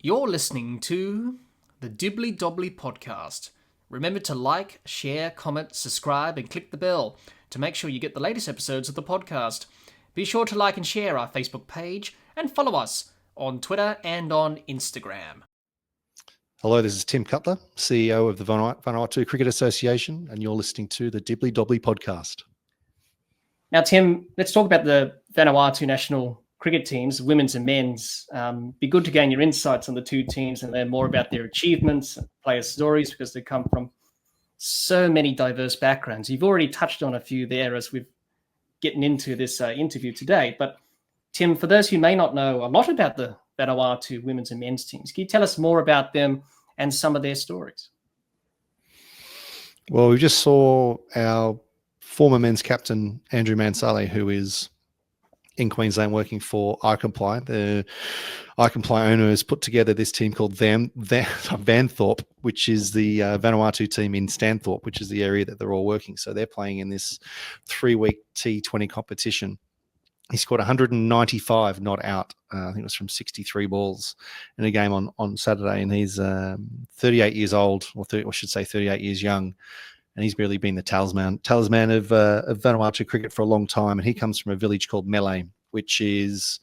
You're listening to the Dibbly Dobbly podcast. Remember to like, share, comment, subscribe, and click the bell to make sure you get the latest episodes of the podcast. Be sure to like and share our Facebook page and follow us on Twitter and on Instagram. Hello, this is Tim Cutler, CEO of the Vanuatu Cricket Association, and you're listening to the Dibbly Dobbly podcast. Now, Tim, let's talk about the Vanuatu national cricket teams, women's and men's. Be good to gain your insights on the two teams and learn more about their achievements and player stories because they come from so many diverse backgrounds. You've already touched on a few there as we've getting into this interview today. But Tim, for those who may not know a lot about the Vanuatu women's and men's teams, can you tell us more about them and some of their stories? Well, we just saw our former men's captain, Andrew Mansale, who is in Queensland working for iComply. The iComply owner has put together this team called Vanthorpe, which is the Vanuatu team in Stanthorpe, which is the area that they're all working. So they're playing in this 3-week T20 competition. He scored 195 not out. I think it was from 63 balls in a game on Saturday. And he's 38 years old, or I should say 38 years young. And he's really been the talisman of Vanuatu cricket for a long time. And he comes from a village called Mele, which is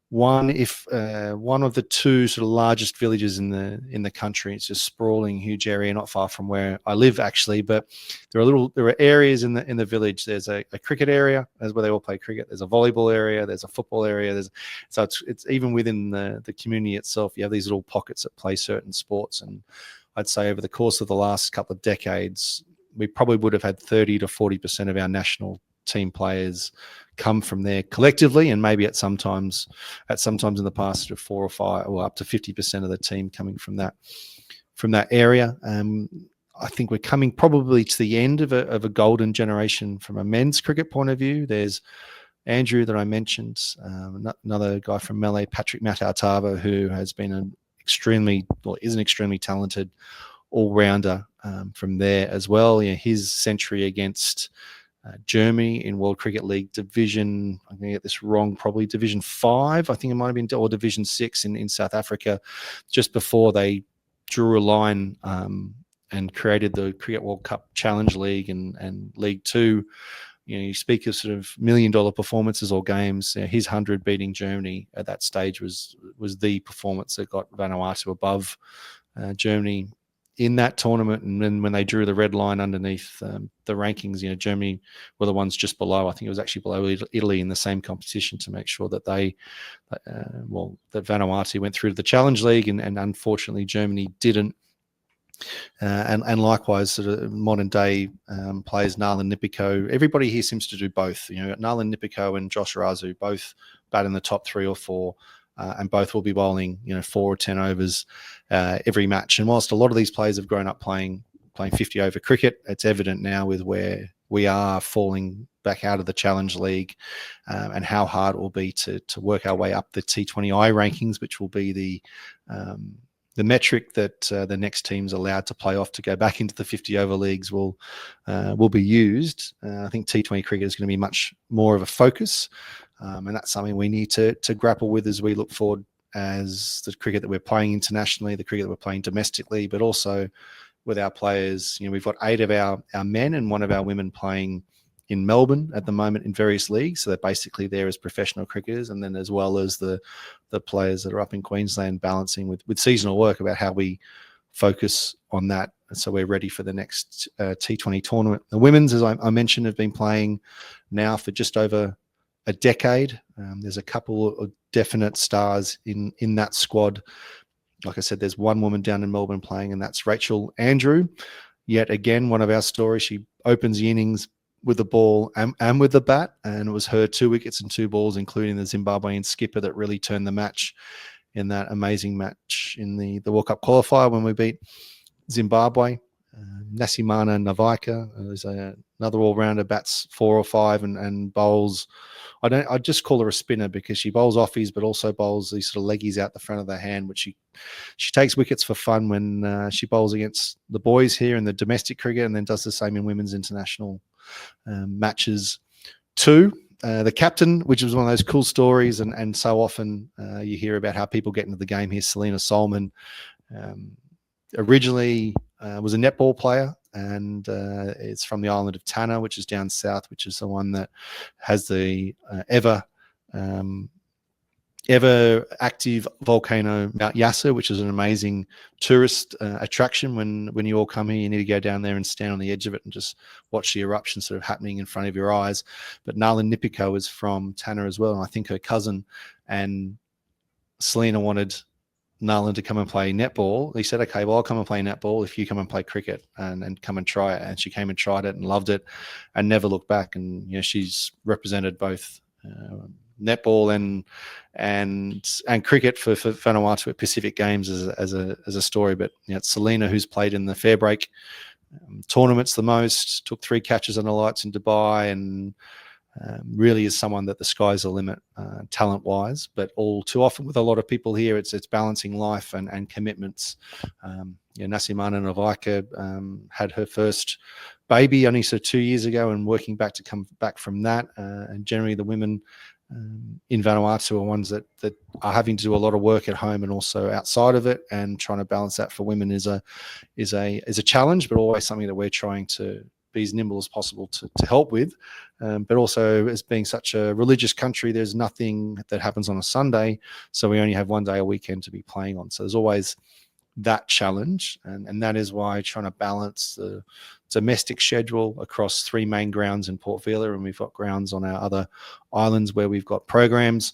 one of the two sort of largest villages in the country. It's a sprawling, huge area, not far from where I live, actually. But there are areas in the village. There's a cricket area, that's where they all play cricket. There's a volleyball area. There's a football area. So it's even within the community itself. You have these little pockets that play certain sports. And I'd say over the course of the last couple of decades, we probably would have had 30 to 40% of our national team players come from there collectively, and maybe at sometimes in the past, 4 or 5 or up to 50% of the team coming from that area. I think we're coming probably to the end of a golden generation from a men's cricket point of view. There's Andrew that I mentioned, another guy from Mele, Patrick Matautava, who has been is an extremely talented all-rounder from there as well. His century against Germany in World Cricket League Division, I'm going to get this wrong, probably Division 5, I think it might have been, or Division 6 in South Africa, just before they drew a line and created the Cricket World Cup Challenge League and League 2. You speak of sort of $1 million performances or games. His 100 beating Germany at that stage was the performance that got Vanuatu above Germany in that tournament. And then when they drew the red line underneath the rankings, Germany were the ones just below. I think it was actually below Italy in the same competition to make sure that that Vanuatu went through to the Challenge League, and unfortunately Germany didn't. And likewise, sort of modern day players, Nalan Nipiko. Everybody here seems to do both. Nalan Nipiko and Josh Razu both bat in the top 3 or 4. And both will be bowling, 4 or 10 overs every match. And whilst a lot of these players have grown up playing 50-over cricket, it's evident now with where we are falling back out of the Challenge League and how hard it will be to work our way up the T20I rankings, which will be the metric that the next team's allowed to play off to go back into the 50-over leagues will be used. I think T20 cricket is going to be much more of a focus. And that's something we need to grapple with as we look forward, as the cricket that we're playing internationally, the cricket that we're playing domestically, but also with our players. We've got 8 of our men and 1 of our women playing in Melbourne at the moment in various leagues. So they're basically there as professional cricketers, and then as well as the players that are up in Queensland balancing with seasonal work about how we focus on that. And so we're ready for the next T20 tournament. The women's, as I mentioned, have been playing now for just over a decade. There's a couple of definite stars in that squad. Like I said, there's one woman down in Melbourne playing, and that's Rachel Andrew. Yet again, one of our stories. She opens the innings with the ball and with the bat, and it was her 2 wickets and 2 balls, including the Zimbabwean skipper, that really turned the match in that amazing match in the World Cup qualifier when we beat Zimbabwe. Nasimana Navaika is another all-rounder, bats 4 or 5 and bowls. I just call her a spinner because she bowls offies, but also bowls these sort of leggies out the front of the hand, which she takes wickets for fun when she bowls against the boys here in the domestic cricket, and then does the same in women's international matches too. the captain, which was one of those cool stories, and so often you hear about how people get into the game here. Selena Solman originally was a netball player, and it's from the island of Tanna, which is down south, which is the one that has the ever active volcano Mount Yasser, which is an amazing tourist attraction. When you all come here, you need to go down there and stand on the edge of it and just watch the eruption sort of happening in front of your eyes. But Nalan Nipiko is from Tanna as well, and I think her cousin, and Selena wanted Nalan to come and play netball. He said, okay, well, I'll come and play netball if you come and play cricket and come and try it. And she came and tried it and loved it and never looked back. And, you know, she's represented both netball and cricket for Vanuatu at Pacific Games as a story. But, you know, it's Selena, who's played in the Fairbreak tournaments the most, took 3 catches on the lights in Dubai, and really is someone that the sky's the limit talent-wise. But all too often with a lot of people here, it's balancing life and commitments. Nasimana Novaika had her first baby only 2 years ago, and working back to come back from that. And generally the women in Vanuatu are ones that are having to do a lot of work at home and also outside of it, and trying to balance that for women is a challenge, but always something that we're trying to be as nimble as possible to help with. But also, as being such a religious country, there's nothing that happens on a Sunday, so we only have one day a weekend to be playing on. So there's always that challenge, and that is why trying to balance the domestic schedule across 3 main grounds in Port Vila, and we've got grounds on our other islands where we've got programs,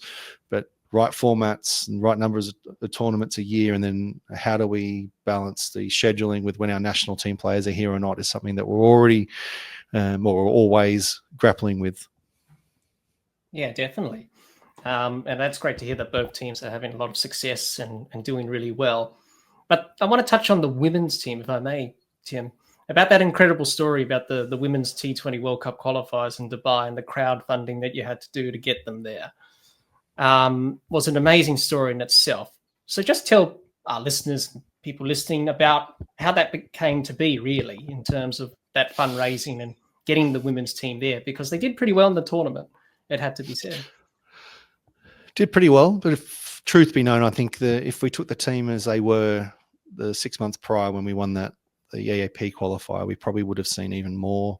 but right formats and right numbers of tournaments a year, and then how do we balance the scheduling with when our national team players are here or not, is something that we're already or always grappling with. Yeah, definitely. And that's great to hear that both teams are having a lot of success and doing really well. But I want to touch on the women's team, if I may, Tim, about that incredible story about the women's T20 World Cup qualifiers in Dubai and the crowdfunding that you had to do to get them there. Was an amazing story in itself. So just tell our listeners, people listening, about how that came to be, really, in terms of that fundraising and getting the women's team there, because they did pretty well in the tournament, it had to be said. Did pretty well, but if truth be known, I think if we took the team as they were the 6 months prior when we won the EAP qualifier, we probably would have seen even more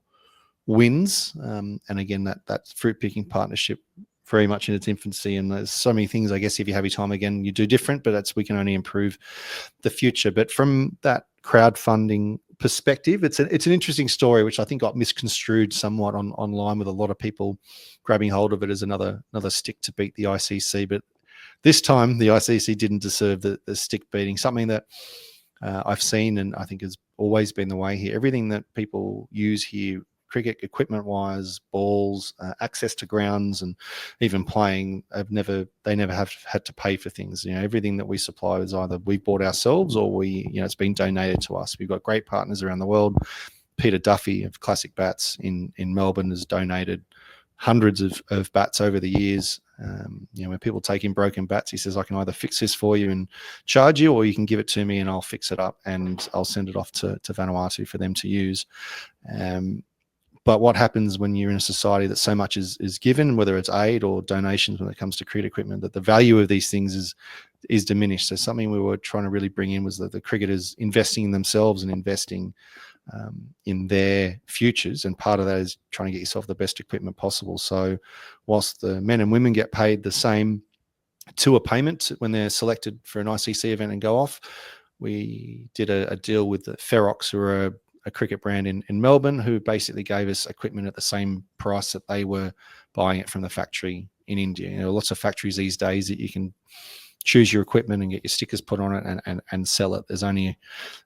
wins. And again, that fruit picking partnership very much in its infancy, and there's so many things, I guess, if you have your time again, you do different, but we can only improve the future. But from that crowdfunding perspective, it's an interesting story, which I think got misconstrued somewhat online, with a lot of people grabbing hold of it as another stick to beat the ICC. But this time the ICC didn't deserve the stick beating. Something that I've seen, and I think has always been the way here, everything that people use here, cricket equipment wise, balls, access to grounds, and even playing, they never have had to pay for things. You know, everything that we supply is either we've bought ourselves or it's been donated to us. We've got great partners around the world. Peter Duffy of Classic Bats in Melbourne has donated hundreds of bats over the years. When people take in broken bats, he says, I can either fix this for you and charge you, or you can give it to me and I'll fix it up and I'll send it off to Vanuatu for them to use. But what happens when you're in a society that so much is given, whether it's aid or donations when it comes to cricket equipment, that the value of these things is diminished. So something we were trying to really bring in was that the cricketers investing in themselves and investing in their futures, and part of that is trying to get yourself the best equipment possible. So whilst the men and women get paid the same tour payment when they're selected for an ICC event and go off, we did a deal with the Ferox, who are a cricket brand in Melbourne, who basically gave us equipment at the same price that they were buying it from the factory in India. You know, lots of factories these days that you can choose your equipment and get your stickers put on it and sell it. There's only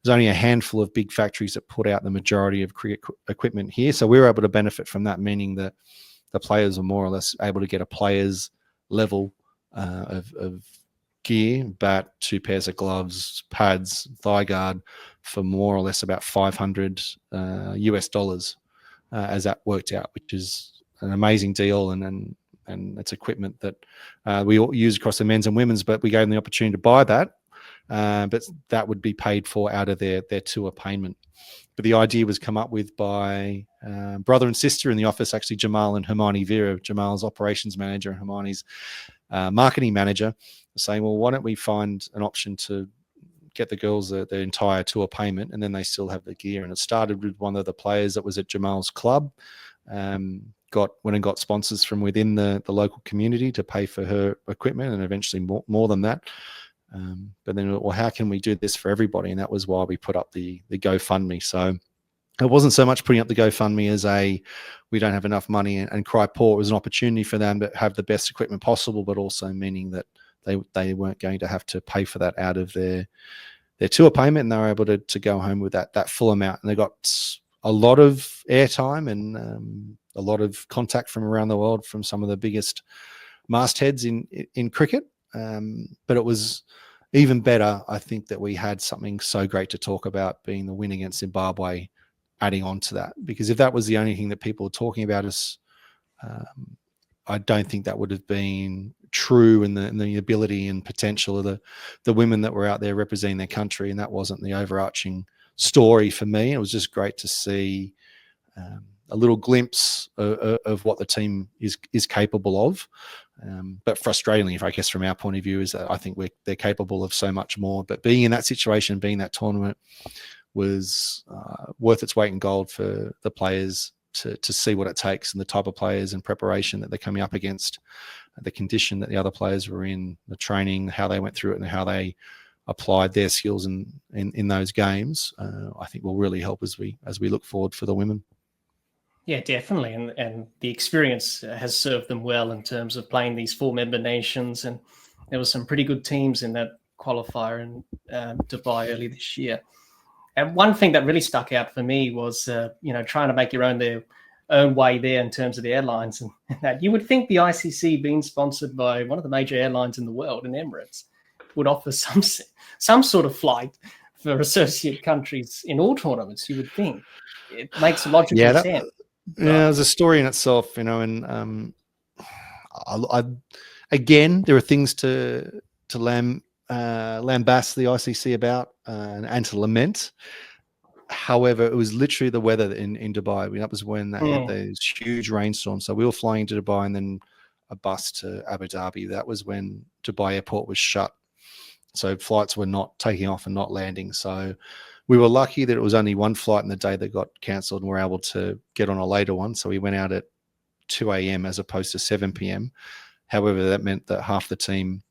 a handful of big factories that put out the majority of cricket equipment here. So we were able to benefit from that, meaning that the players are more or less able to get a player's level of gear, bat, 2 pairs of gloves, pads, thigh guard, for more or less about $500 US, as that worked out, which is an amazing deal. And it's equipment that we all use across the men's and women's, but we gave them the opportunity to buy that but that would be paid for out of their tour payment. But the idea was come up with by brother and sister in the office, actually Jamal and Hermione Vera, Jamal's operations manager and Hermione's marketing manager, saying, well, why don't we find an option to get the girls the entire tour payment, and then they still have the gear. And it started with one of the players that was at Jamal's club, went and got sponsors from within the local community to pay for her equipment, and eventually more than that. But then, well, how can we do this for everybody? And that was why we put up the GoFundMe. So it wasn't so much putting up the GoFundMe as we don't have enough money and cry poor. It was an opportunity for them to have the best equipment possible, but also meaning that they weren't going to have to pay for that out of their tour payment, and they were able to go home with that full amount. And they got a lot of airtime and a lot of contact from around the world from some of the biggest mastheads in cricket. But it was even better, I think, that we had something so great to talk about, being the win against Zimbabwe, adding on to that. Because if that was the only thing that people were talking about us, I don't think that would have been true in the ability and potential of the women that were out there representing their country. And that wasn't the overarching story for me. It was just great to see a little glimpse of what the team is capable of. But frustratingly, I guess from our point of view, is that I think they're capable of so much more. But being in that situation, being that tournament, was worth its weight in gold for the players to see what it takes and the type of players and preparation that they're coming up against, the condition that the other players were in, the training, how they went through it, and how they applied their skills in those games. I think will really help as we look forward for the women. Yeah, definitely. And the experience has served them well in terms of playing these 4 member nations. And there were some pretty good teams in that qualifier in Dubai early this year. And one thing that really stuck out for me was, trying to make your own way there in terms of the airlines. And that you would think the ICC, being sponsored by one of the major airlines in the world, in Emirates, would offer some sort of flight for associate countries in all tournaments. You would think it makes logical sense. Yeah, there's a story in itself, and again, there are things to lambast the ICC about and to lament. However, it was literally the weather in Dubai. That was when they had those huge rainstorms. So we were flying to Dubai and then a bus to Abu Dhabi. That was when Dubai airport was shut. So flights were not taking off and not landing. So we were lucky that it was only one flight in the day that got cancelled, and we were able to get on a later one. So we went out at 2 a.m. as opposed to 7 p.m. However, that meant that half the team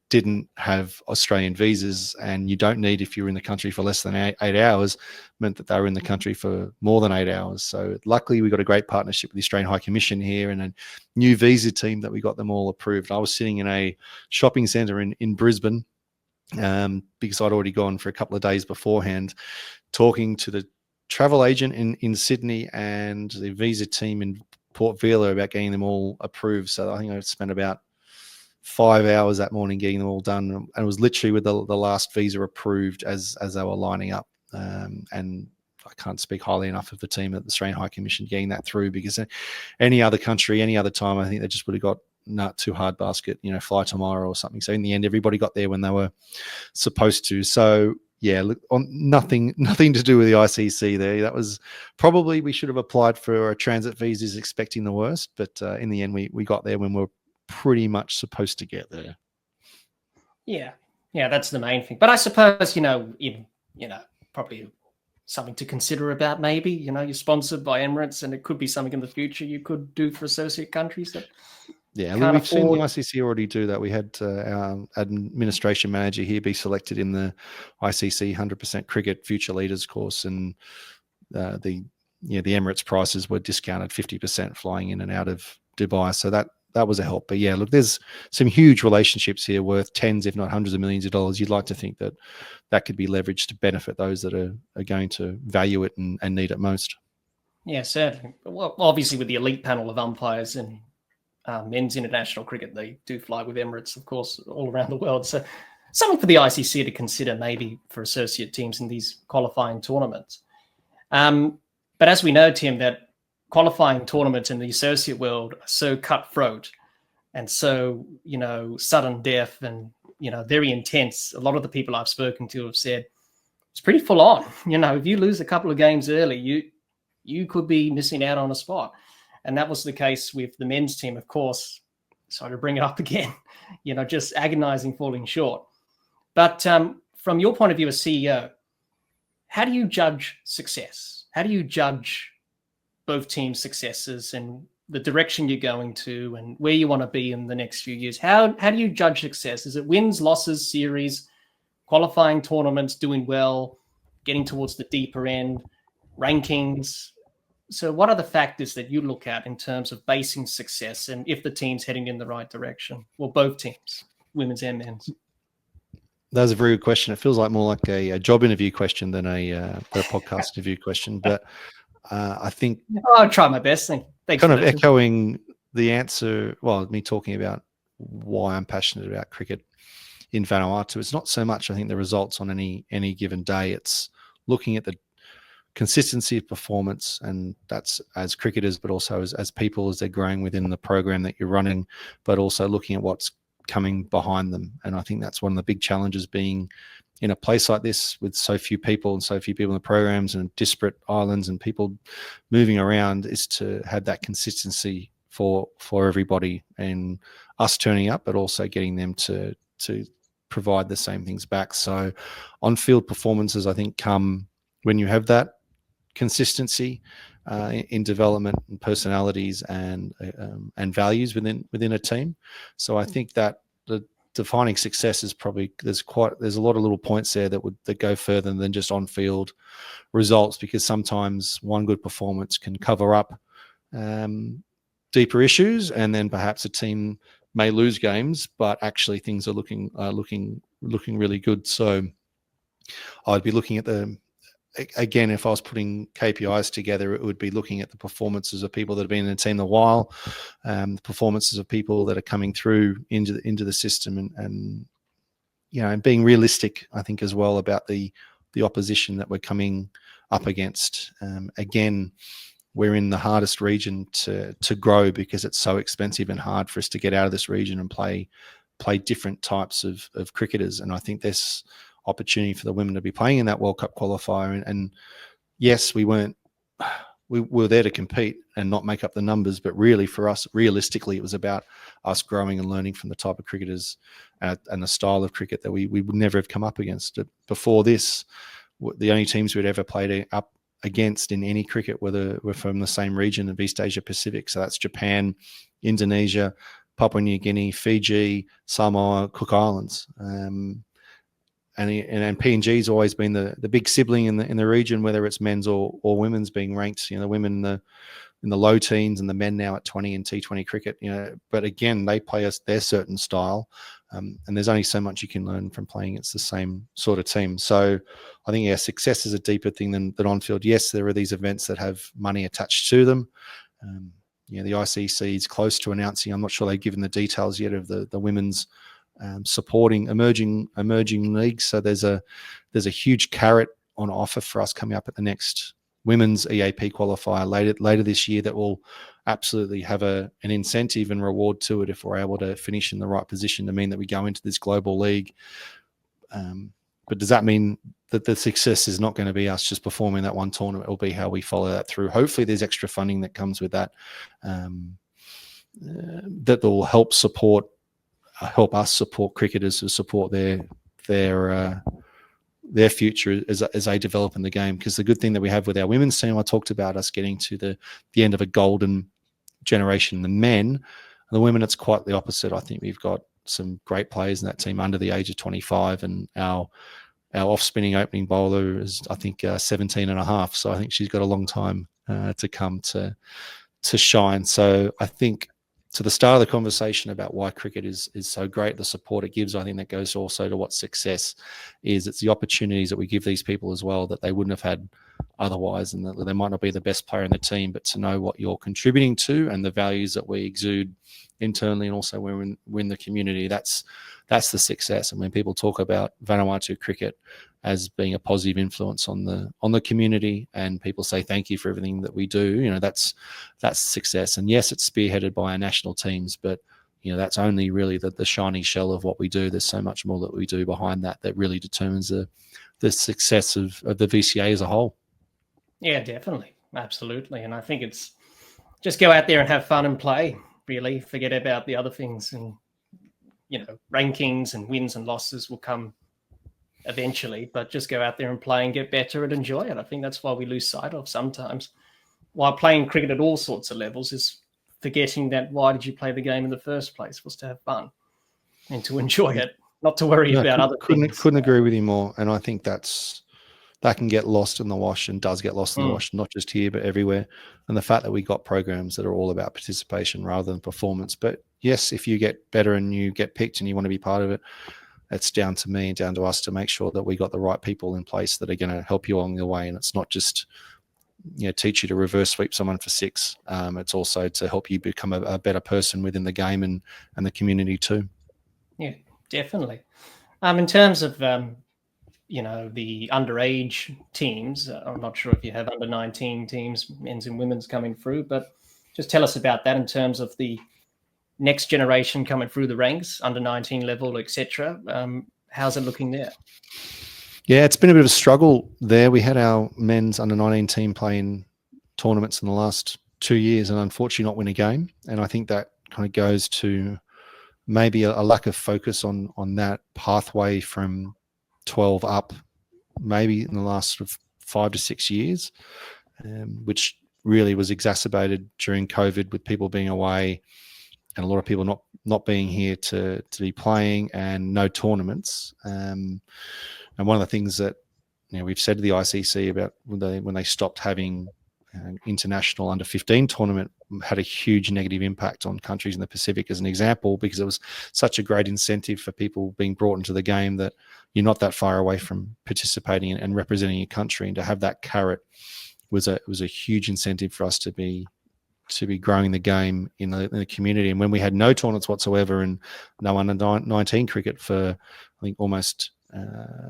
didn't have Australian visas, and you don't need, if you're in the country for less than 8 hours, meant that they were in the country for more than 8 hours. So luckily we got a great partnership with the Australian High Commission here and a new visa team that we got them all approved. I was sitting in a shopping centre in Brisbane because I'd already gone for a couple of days beforehand, talking to the travel agent in Sydney and the visa team in Port Vila about getting them all approved. So I think I spent about 5 hours that morning getting them all done, and it was literally with the last visa approved as they were lining up. And I can't speak highly enough of the team at the Australian High Commission getting that through, because any other country, any other time, I think they just would have got not too hard basket, fly tomorrow or something. So in the end, everybody got there when they were supposed to. So yeah, look, nothing to do with the ICC there. That was probably, we should have applied for a transit visas expecting the worst, but in the end, we got there when we were pretty much supposed to get there. Yeah, that's the main thing. But I suppose, probably something to consider about maybe, you're sponsored by Emirates, and it could be something in the future you could do for associate countries that we've seen the ICC already do that. We had our administration manager here be selected in the ICC 100% cricket future leaders course, and the Emirates prices were discounted 50% flying in and out of Dubai. So that was a help. But yeah, look, there's some huge relationships here worth tens, if not hundreds of millions of dollars. You'd like to think that could be leveraged to benefit those that are going to value it and need it most. Yeah, certainly. Well, obviously with the elite panel of umpires in men's international cricket, they do fly with Emirates, of course, all around the world. So something for the ICC to consider maybe for associate teams in these qualifying tournaments. But as we know, Tim, that qualifying tournaments in the associate world are so cutthroat and so, sudden death and very intense. A lot of the people I've spoken to have said it's pretty full on. If you lose a couple of games early, you could be missing out on a spot. And that was the case with the men's team, of course. Sorry to bring it up again, just agonizing falling short. But from your point of view as CEO, how do you judge success? How do you judge both teams' successes and the direction you're going to and where you want to be in the next few years? How do you judge success? Is it wins, losses, series, qualifying tournaments, doing well, getting towards the deeper end, rankings? So what are the factors that you look at in terms of basing success and if the team's heading in the right direction? Well, both teams, women's and men's. That's a very good question. It feels like more like a job interview question than a podcast interview question. But I think I'll try my best. Thanks. Kind of echoing the answer. Well, me talking about why I'm passionate about cricket in Vanuatu. It's not so much, I think, the results on any given day. It's looking at the consistency of performance, and that's as cricketers, but also as people as they're growing within the program that you're running, but also looking at what's coming behind them. And I think that's one of the big challenges being in a place like this with so few people and so few people in the programs and disparate islands and people moving around, is to have that consistency for everybody and us turning up, but also getting them to provide the same things back. So on-field performances, I think, come when you have that consistency in development and personalities and values within a team. So I think that the defining success is probably there's a lot of little points there that go further than just on-field results, because sometimes one good performance can cover up deeper issues, and then perhaps a team may lose games, but actually things are looking really good. So I'd be looking at again, if I was putting KPIs together, it would be looking at the performances of people that have been in the team a while, the performances of people that are coming through into the system, and being realistic, I think, as well about the opposition that we're coming up against. Again, we're in the hardest region to grow because it's so expensive and hard for us to get out of this region and play different types of cricketers. And I think there's opportunity for the women to be playing in that World Cup qualifier. And yes, we were there to compete and not make up the numbers, but really for us, realistically, it was about us growing and learning from the type of cricketers and the style of cricket that we would never have come up against. Before this, the only teams we'd ever played up against in any cricket were from the same region of East Asia Pacific. So that's Japan, Indonesia, Papua New Guinea, Fiji, Samoa, Cook Islands. And PNG's always been the big sibling in the region, whether it's men's or women's being ranked. The women in the low teens and the men now at 20 in T20 cricket. But again, they play their certain style, and there's only so much you can learn from playing against the same sort of team. So I think success is a deeper thing than on-field. Yes, there are these events that have money attached to them. The ICC is close to announcing. I'm not sure they've given the details yet of the women's supporting emerging leagues. So there's a huge carrot on offer for us coming up at the next women's EAP qualifier later this year that will absolutely have an incentive and reward to it if we're able to finish in the right position to mean that we go into this global league. But does that mean that the success is not going to be us just performing that one tournament? It will be how we follow that through. Hopefully there's extra funding that comes with that that will help us support cricketers to support their future as they develop in the game. Because the good thing that we have with our women's team, I talked about us getting to the end of a golden generation. The men and the women, it's quite the opposite. I think we've got some great players in that team under the age of 25, and our off-spinning opening bowler is, I think, 17 and a half. So I think she's got a long time to come to shine. So I think, to the start of the conversation about why cricket is so great, the support it gives, I think that goes also to what success is. It's the opportunities that we give these people as well that they wouldn't have had otherwise, and that they might not be the best player in the team, but to know what you're contributing to and the values that we exude internally and also when we're in the community, that's the success. And when people talk about Vanuatu cricket as being a positive influence on the community, and people say thank you for everything that we do, that's success. And yes, it's spearheaded by our national teams, but that's only really the shiny shell of what we do. There's so much more that we do behind that really determines the success of the VCA as a whole. Yeah, definitely. Absolutely. And I think it's just go out there and have fun and play, really. Forget about the other things. And, rankings and wins and losses will come eventually, but just go out there and play and get better and enjoy it. I think that's why we lose sight of sometimes. While playing cricket at all sorts of levels is forgetting that why did you play the game in the first place was to have fun and to enjoy it, not to worry about other things. Couldn't agree with you more. And I think that can get lost in the wash and does get lost in the wash, not just here, but everywhere. And the fact that we got programs that are all about participation rather than performance. But yes, if you get better and you get picked and you want to be part of it, it's down to me and down to us to make sure that we got the right people in place that are going to help you along the way. And it's not just, teach you to reverse sweep someone for 6. It's also to help you become a better person within the game and the community too. Yeah, definitely. In terms of, the underage teams, I'm not sure if you have under 19 teams, men's and women's coming through, but just tell us about that in terms of the next generation coming through the ranks, under 19 level, etc. How's it looking there? Yeah, it's been a bit of a struggle there. We had our men's under 19 team playing tournaments in the last 2 years and unfortunately not win a game. And I think that kind of goes to maybe a lack of focus on that pathway from 12 up, maybe in the last sort of 5 to 6 years, which really was exacerbated during COVID with people being away and a lot of people not being here to be playing and no tournaments. And one of the things that we've said to the ICC about when they stopped having an international under 15 tournament had a huge negative impact on countries in the Pacific as an example, because it was such a great incentive for people being brought into the game that you're not that far away from participating and representing your country, and to have that carrot was a huge incentive for us to be growing the game in the community. And when we had no tournaments whatsoever and no under 19 cricket for I think almost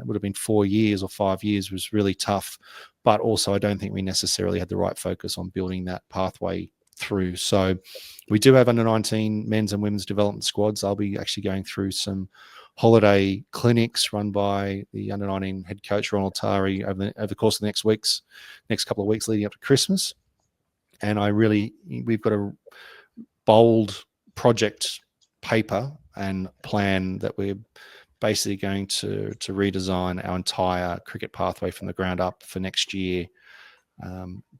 would have been 4 years or 5 years was really tough. But also I don't think we necessarily had the right focus on building that pathway through. So we do have under 19 men's and women's development squads. I'll be actually going through some holiday clinics run by the under 19 head coach Ronald Tari over the course of the next couple of weeks leading up to Christmas. And we've got a bold project paper and plan that we're basically going to redesign our entire cricket pathway from the ground up for next year,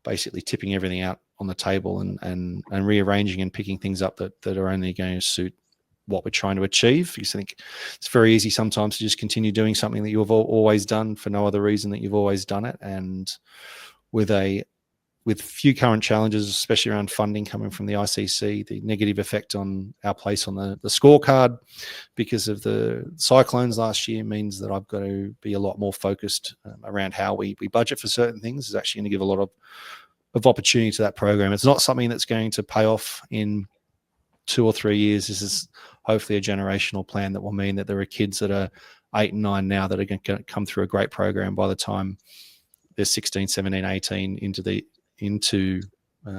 basically tipping everything out on the table and rearranging and picking things up that are only going to suit what we're trying to achieve. Because I think it's very easy sometimes to just continue doing something that you've always done for no other reason that you've always done it. And with few current challenges, especially around funding coming from the ICC, the negative effect on our place on the scorecard because of the cyclones last year means that I've got to be a lot more focused around how we budget for certain things. Is actually going to give a lot of opportunity to that program. It's not something that's going to pay off in 2 or 3 years. This is hopefully a generational plan that will mean that there are kids that are 8 and 9 now that are going to come through a great program by the time they're 16, 17, 18 into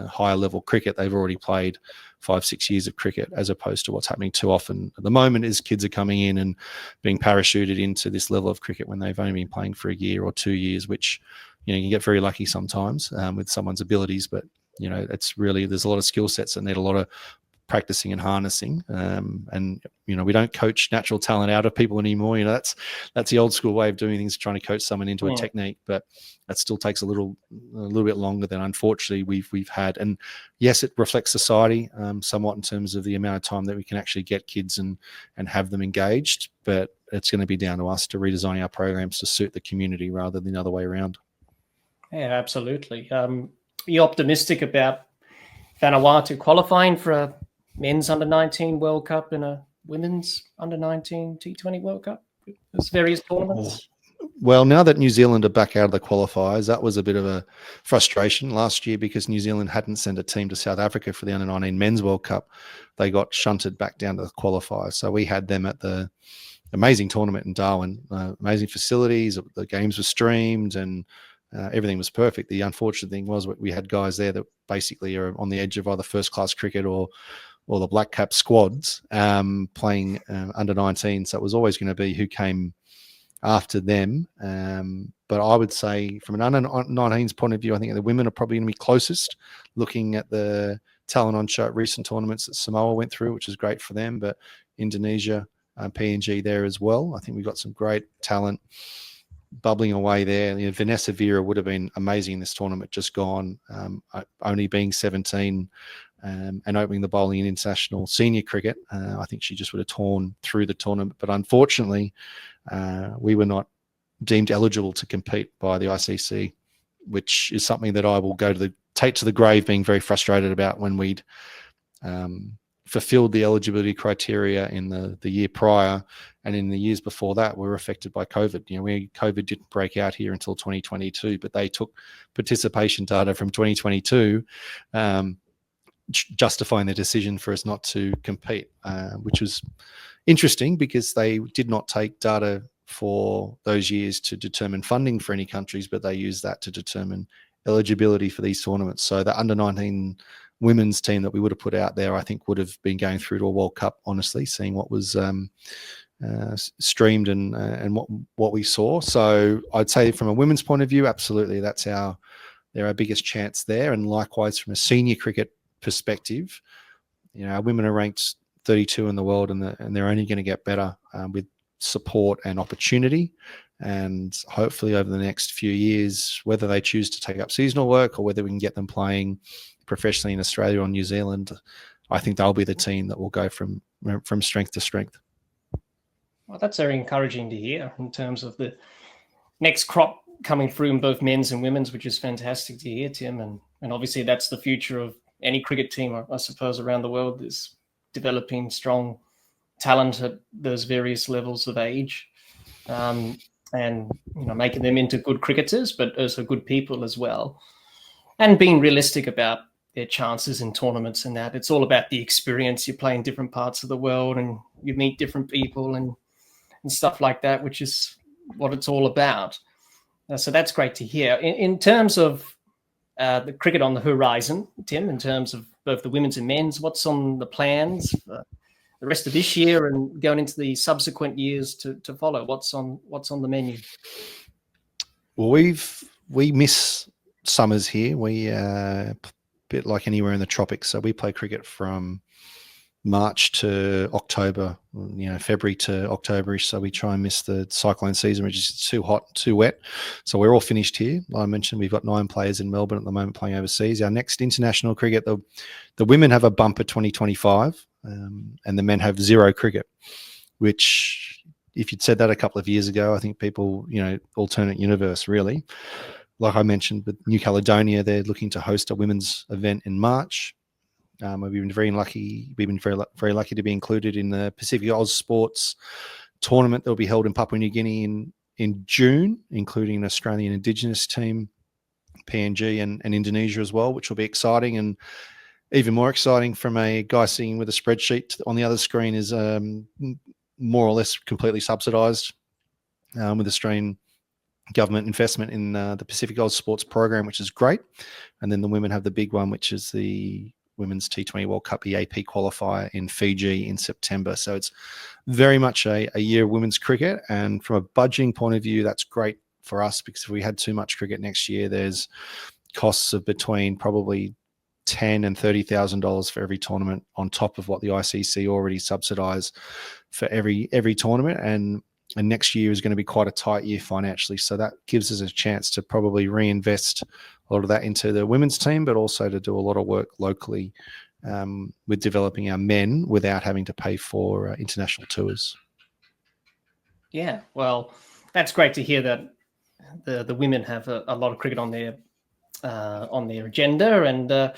higher level cricket. They've already played 5-6 years of cricket, as opposed to what's happening too often at the moment is kids are coming in and being parachuted into this level of cricket when they've only been playing for a year or 2 years, which you can get very lucky sometimes with someone's abilities, but it's really, there's a lot of skill sets that need a lot of practicing and harnessing, and we don't coach natural talent out of people anymore. That's the old school way of doing things, trying to coach someone into a technique, but that still takes a little bit longer than unfortunately we've had. And yes, it reflects society somewhat in terms of the amount of time that we can actually get kids and have them engaged, but it's going to be down to us to redesign our programs to suit the community rather than the other way around. Yeah, absolutely. Are you optimistic about Vanuatu qualifying for a men's under-19 World Cup and a women's under-19 T20 World Cup? There's various tournaments. Well, now that New Zealand are back out of the qualifiers, that was a bit of a frustration last year because New Zealand hadn't sent a team to South Africa for the under-19 Men's World Cup. They got shunted back down to the qualifiers. So we had them at the amazing tournament in Darwin, amazing facilities. The games were streamed and everything was perfect. The unfortunate thing was we had guys there that basically are on the edge of either first-class cricket or or the Black Cap squads playing under 19. So it was always going to be who came after them. But I would say from an under 19s point of view, I think the women are probably going to be closest, looking at the talent on show at recent tournaments that Samoa went through, which is great for them, but Indonesia, PNG there as well. I think we've got some great talent bubbling away there. You know, Vanessa Vera would have been amazing in this tournament, just gone, only being 17 and opening the bowling in international senior cricket. I think she just would have torn through the tournament. But unfortunately, we were not deemed eligible to compete by the ICC, which is something that I will take to the grave, being very frustrated about when we'd fulfilled the eligibility criteria in the year prior, and in the years before that we were affected by COVID. You know, COVID didn't break out here until 2022, but they took participation data from 2022, justifying their decision for us not to compete, which was interesting because they did not take data for those years to determine funding for any countries, but they used that to determine eligibility for these tournaments. So the under 19 women's team that we would have put out there, I think would have been going through to a World Cup, honestly, seeing what was streamed and what we saw. So I'd say from a women's point of view, absolutely, they're our biggest chance there. And likewise, from a senior cricket perspective, you know, our women are ranked 32 in the world, and they're only going to get better with support and opportunity. And hopefully over the next few years, whether they choose to take up seasonal work or whether we can get them playing professionally in Australia or New Zealand, I think they'll be the team that will go from strength to strength. Well, that's very encouraging to hear in terms of the next crop coming through in both men's and women's, which is fantastic to hear, Tim. And obviously that's the future of any cricket team, I suppose, around the world, is developing strong talent at those various levels of age, and, you know, making them into good cricketers, but also good people as well, and being realistic about their chances in tournaments. And that it's all about the experience. You play in different parts of the world and you meet different people and stuff like that, which is what it's all about. So that's great to hear. In terms of the cricket on the horizon, Tim, in terms of both the women's and men's, what's on the plans for the rest of this year and going into the subsequent years to follow? What's on the menu? Well, we miss summers here. We a bit like anywhere in the tropics, so we play cricket from March to October, you know, February to October-ish. So we try and miss the cyclone season, which is too hot, too wet. So we're all finished here. Like I mentioned, we've got 9 players in Melbourne at the moment playing overseas. Our next international cricket, the women have a bumper 2025, and the men have 0 cricket, which if you'd said that a couple of years ago, I think people, you know, alternate universe really. Like I mentioned, with New Caledonia, they're looking to host a women's event in March. We've been very lucky. We've been very lucky to be included in the Pacific Oz Sports tournament that will be held in Papua New Guinea in June, including an Australian Indigenous team, PNG and Indonesia as well, which will be exciting. And even more exciting from a guy sitting with a spreadsheet on the other screen is more or less completely subsidised with Australian government investment in the Pacific Oz Sports program, which is great. And then the women have the big one, which is the Women's T20 World Cup EAP qualifier in Fiji in September. So it's very much a year of women's cricket. And from a budgeting point of view, that's great for us, because if we had too much cricket next year, there's costs of between probably $10,000 and $30,000 for every tournament on top of what the ICC already subsidise for every tournament. And next year is going to be quite a tight year financially. So that gives us a chance to probably reinvest a lot of that into the women's team, but also to do a lot of work locally with developing our men without having to pay for international tours. Yeah, well, that's great to hear that the women have a lot of cricket on their agenda, and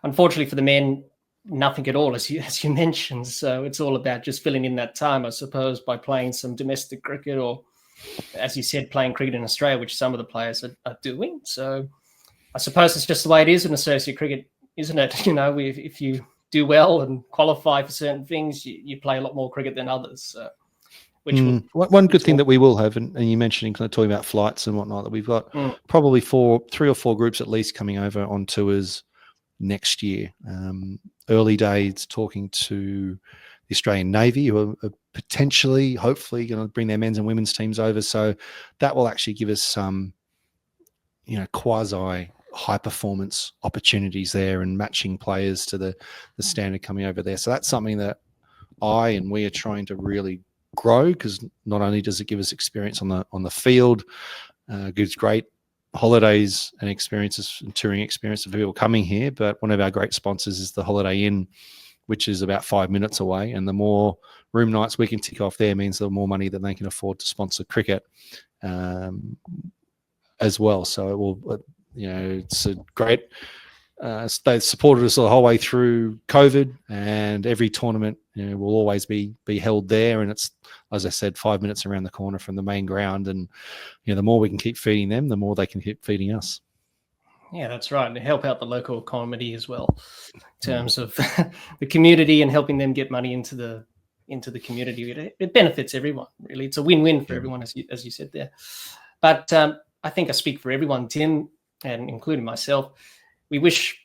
unfortunately for the men, nothing at all, as you mentioned. So it's all about just filling in that time, I suppose, by playing some domestic cricket, or, as you said, playing cricket in Australia, which some of the players are doing. So I suppose it's just the way it is in associate cricket, isn't it? You know, if you do well and qualify for certain things, you play a lot more cricket than others. So, one good thing that we will have, and you mentioned, kind of talking about flights and whatnot, that we've got probably 3 or 4 groups at least coming over on tours next year. Early days talking to the Australian Navy, who are potentially, hopefully, going to bring their men's and women's teams over. So that will actually give us some, quasi high performance opportunities there and matching players to the standard coming over there. So that's something that I and we are trying to really grow, because not only does it give us experience on the field, gives great holidays and experiences and touring experience for people coming here, but one of our great sponsors is the Holiday Inn, which is about 5 minutes away, and the more room nights we can tick off there means the more money that they can afford to sponsor cricket as well. So it will, it's a great. They've supported us the whole way through COVID, and every tournament will always be held there. And it's, as I said, 5 minutes around the corner from the main ground. And the more we can keep feeding them, the more they can keep feeding us. Yeah, that's right. And help out the local economy as well, in terms of the community and helping them get money into the community. It benefits everyone, really. It's a win-win for everyone, as you said there. But I think I speak for everyone, Tim, and including myself. We wish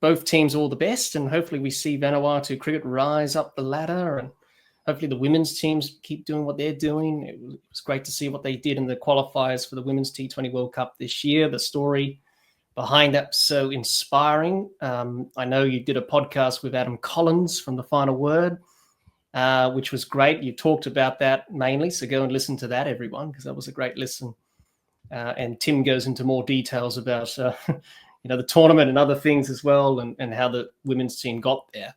both teams all the best, and hopefully we see Vanuatu cricket rise up the ladder, and hopefully the women's teams keep doing what they're doing. It was great to see what they did in the qualifiers for the Women's T20 World Cup this year. The story behind that was so inspiring. I know you did a podcast with Adam Collins from The Final Word, which was great. You talked about that mainly, so go and listen to that, everyone, because that was a great listen. And Tim goes into more details about the tournament and other things as well, and how the women's team got there.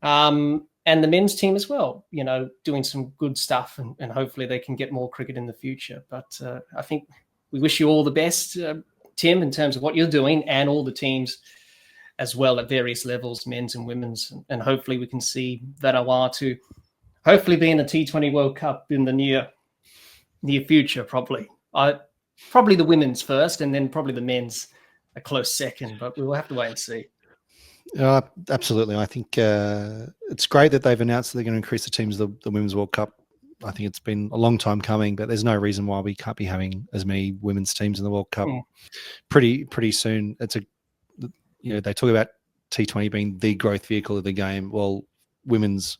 And the men's team as well, doing some good stuff, and hopefully they can get more cricket in the future. But I think we wish you all the best, Tim, in terms of what you're doing, and all the teams as well at various levels, men's and women's. And hopefully we can see Vanuatu hopefully be in the T20 World Cup in the near future, probably. Probably the women's first, and then probably the men's a close second, but we will have to wait and see. Absolutely. I think it's great that they've announced that they're going to increase the teams of the Women's World Cup. I think it's been a long time coming, but there's no reason why we can't be having as many women's teams in the World Cup pretty soon. They talk about T20 being the growth vehicle of the game. Well, women's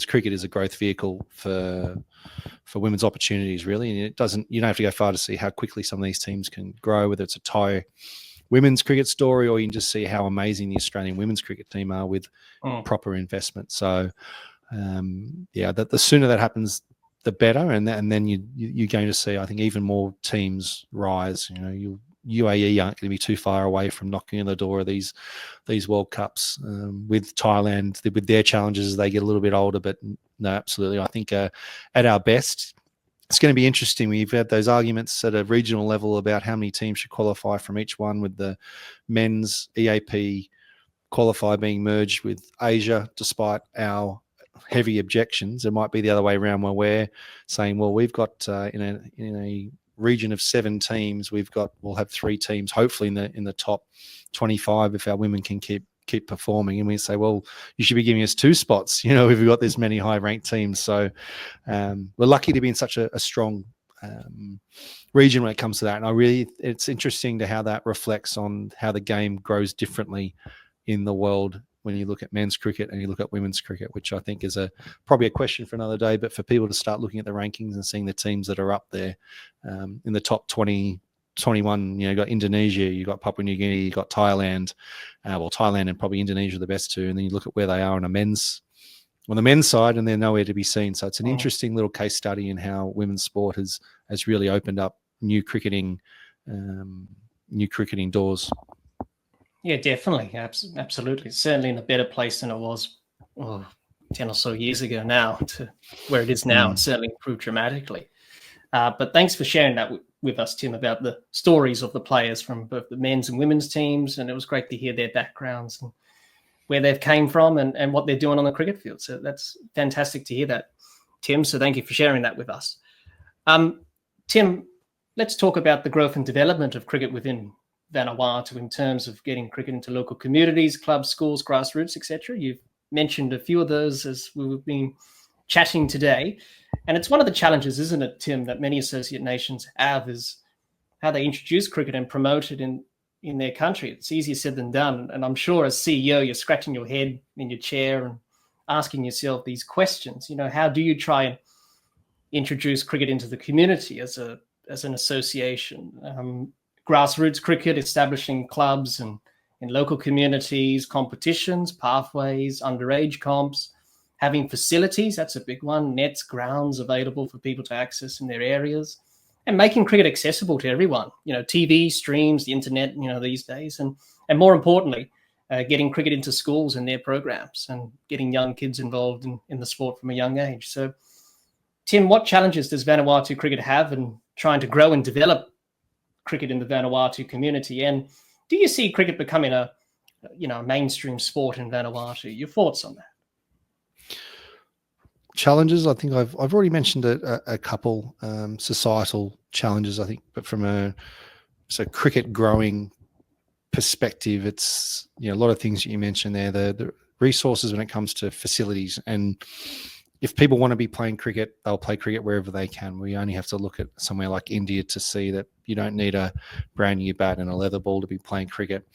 cricket is a growth vehicle for women's opportunities, really. And you don't have to go far to see how quickly some of these teams can grow, whether it's a Thai women's cricket story, or you can just see how amazing the Australian women's cricket team are with proper investment. So, the sooner that happens, the better. And then you're going to see, I think, even more teams rise. UAE aren't going to be too far away from knocking on the door of these World Cups, with Thailand, with their challenges as they get a little bit older. But no, absolutely. I think at our best, it's going to be interesting. We've had those arguments at a regional level about how many teams should qualify from each one, with the men's EAP qualify being merged with Asia, despite our heavy objections. It might be the other way around, where we're saying, well, we've got in a region of 7 teams, we'll have 3 teams, hopefully in the top 25, if our women can keep performing. And we say, well, you should be giving us 2 spots, if we've got this many high ranked teams. So we're lucky to be in such a strong region when it comes to that. And it's interesting to how that reflects on how the game grows differently in the world when you look at men's cricket and you look at women's cricket, which I think is probably a question for another day. But for people to start looking at the rankings and seeing the teams that are up there in the top 20, 21, you got Indonesia, you got Papua New Guinea, you got Thailand. Thailand and probably Indonesia are the best 2. And then you look at where they are on the men's side, and they're nowhere to be seen. So it's an interesting little case study in how women's sport has really opened up new cricketing doors. Yeah, definitely. Absolutely. It's certainly in a better place than it was 10 or so years ago now, to where it is now. It's certainly improved dramatically. But thanks for sharing that with us, Tim, about the stories of the players from both the men's and women's teams. And it was great to hear their backgrounds and where they've came from and what they're doing on the cricket field. So that's fantastic to hear that, Tim. So thank you for sharing that with us. Tim, let's talk about the growth and development of cricket within Vanuatu in terms of getting cricket into local communities, clubs, schools, grassroots, etc. You've mentioned a few of those as we've been chatting today. And it's one of the challenges, isn't it, Tim, that many associate nations have, is how they introduce cricket and promote it in in their country. It's easier said than done. And I'm sure as CEO, you're scratching your head in your chair and asking yourself these questions. How do you try and introduce cricket into the community as an association? Grassroots cricket, establishing clubs and in local communities, competitions, pathways, underage comps, having facilities, that's a big one, nets, grounds available for people to access in their areas, and making cricket accessible to everyone. TV streams, the internet, these days, and more importantly, getting cricket into schools and their programs and getting young kids involved in the sport from a young age. So, Tim, what challenges does Vanuatu cricket have in trying to grow and develop cricket in the Vanuatu community? And do you see cricket becoming a mainstream sport in Vanuatu? Your thoughts on that? Challenges, I think I've already mentioned a couple societal challenges, I think, but from a cricket growing perspective, it's a lot of things that you mentioned there, the resources when it comes to facilities. And if people want to be playing cricket, they'll play cricket wherever they can. We only have to look at somewhere like India to see that you don't need a brand new bat and a leather ball to be playing cricket,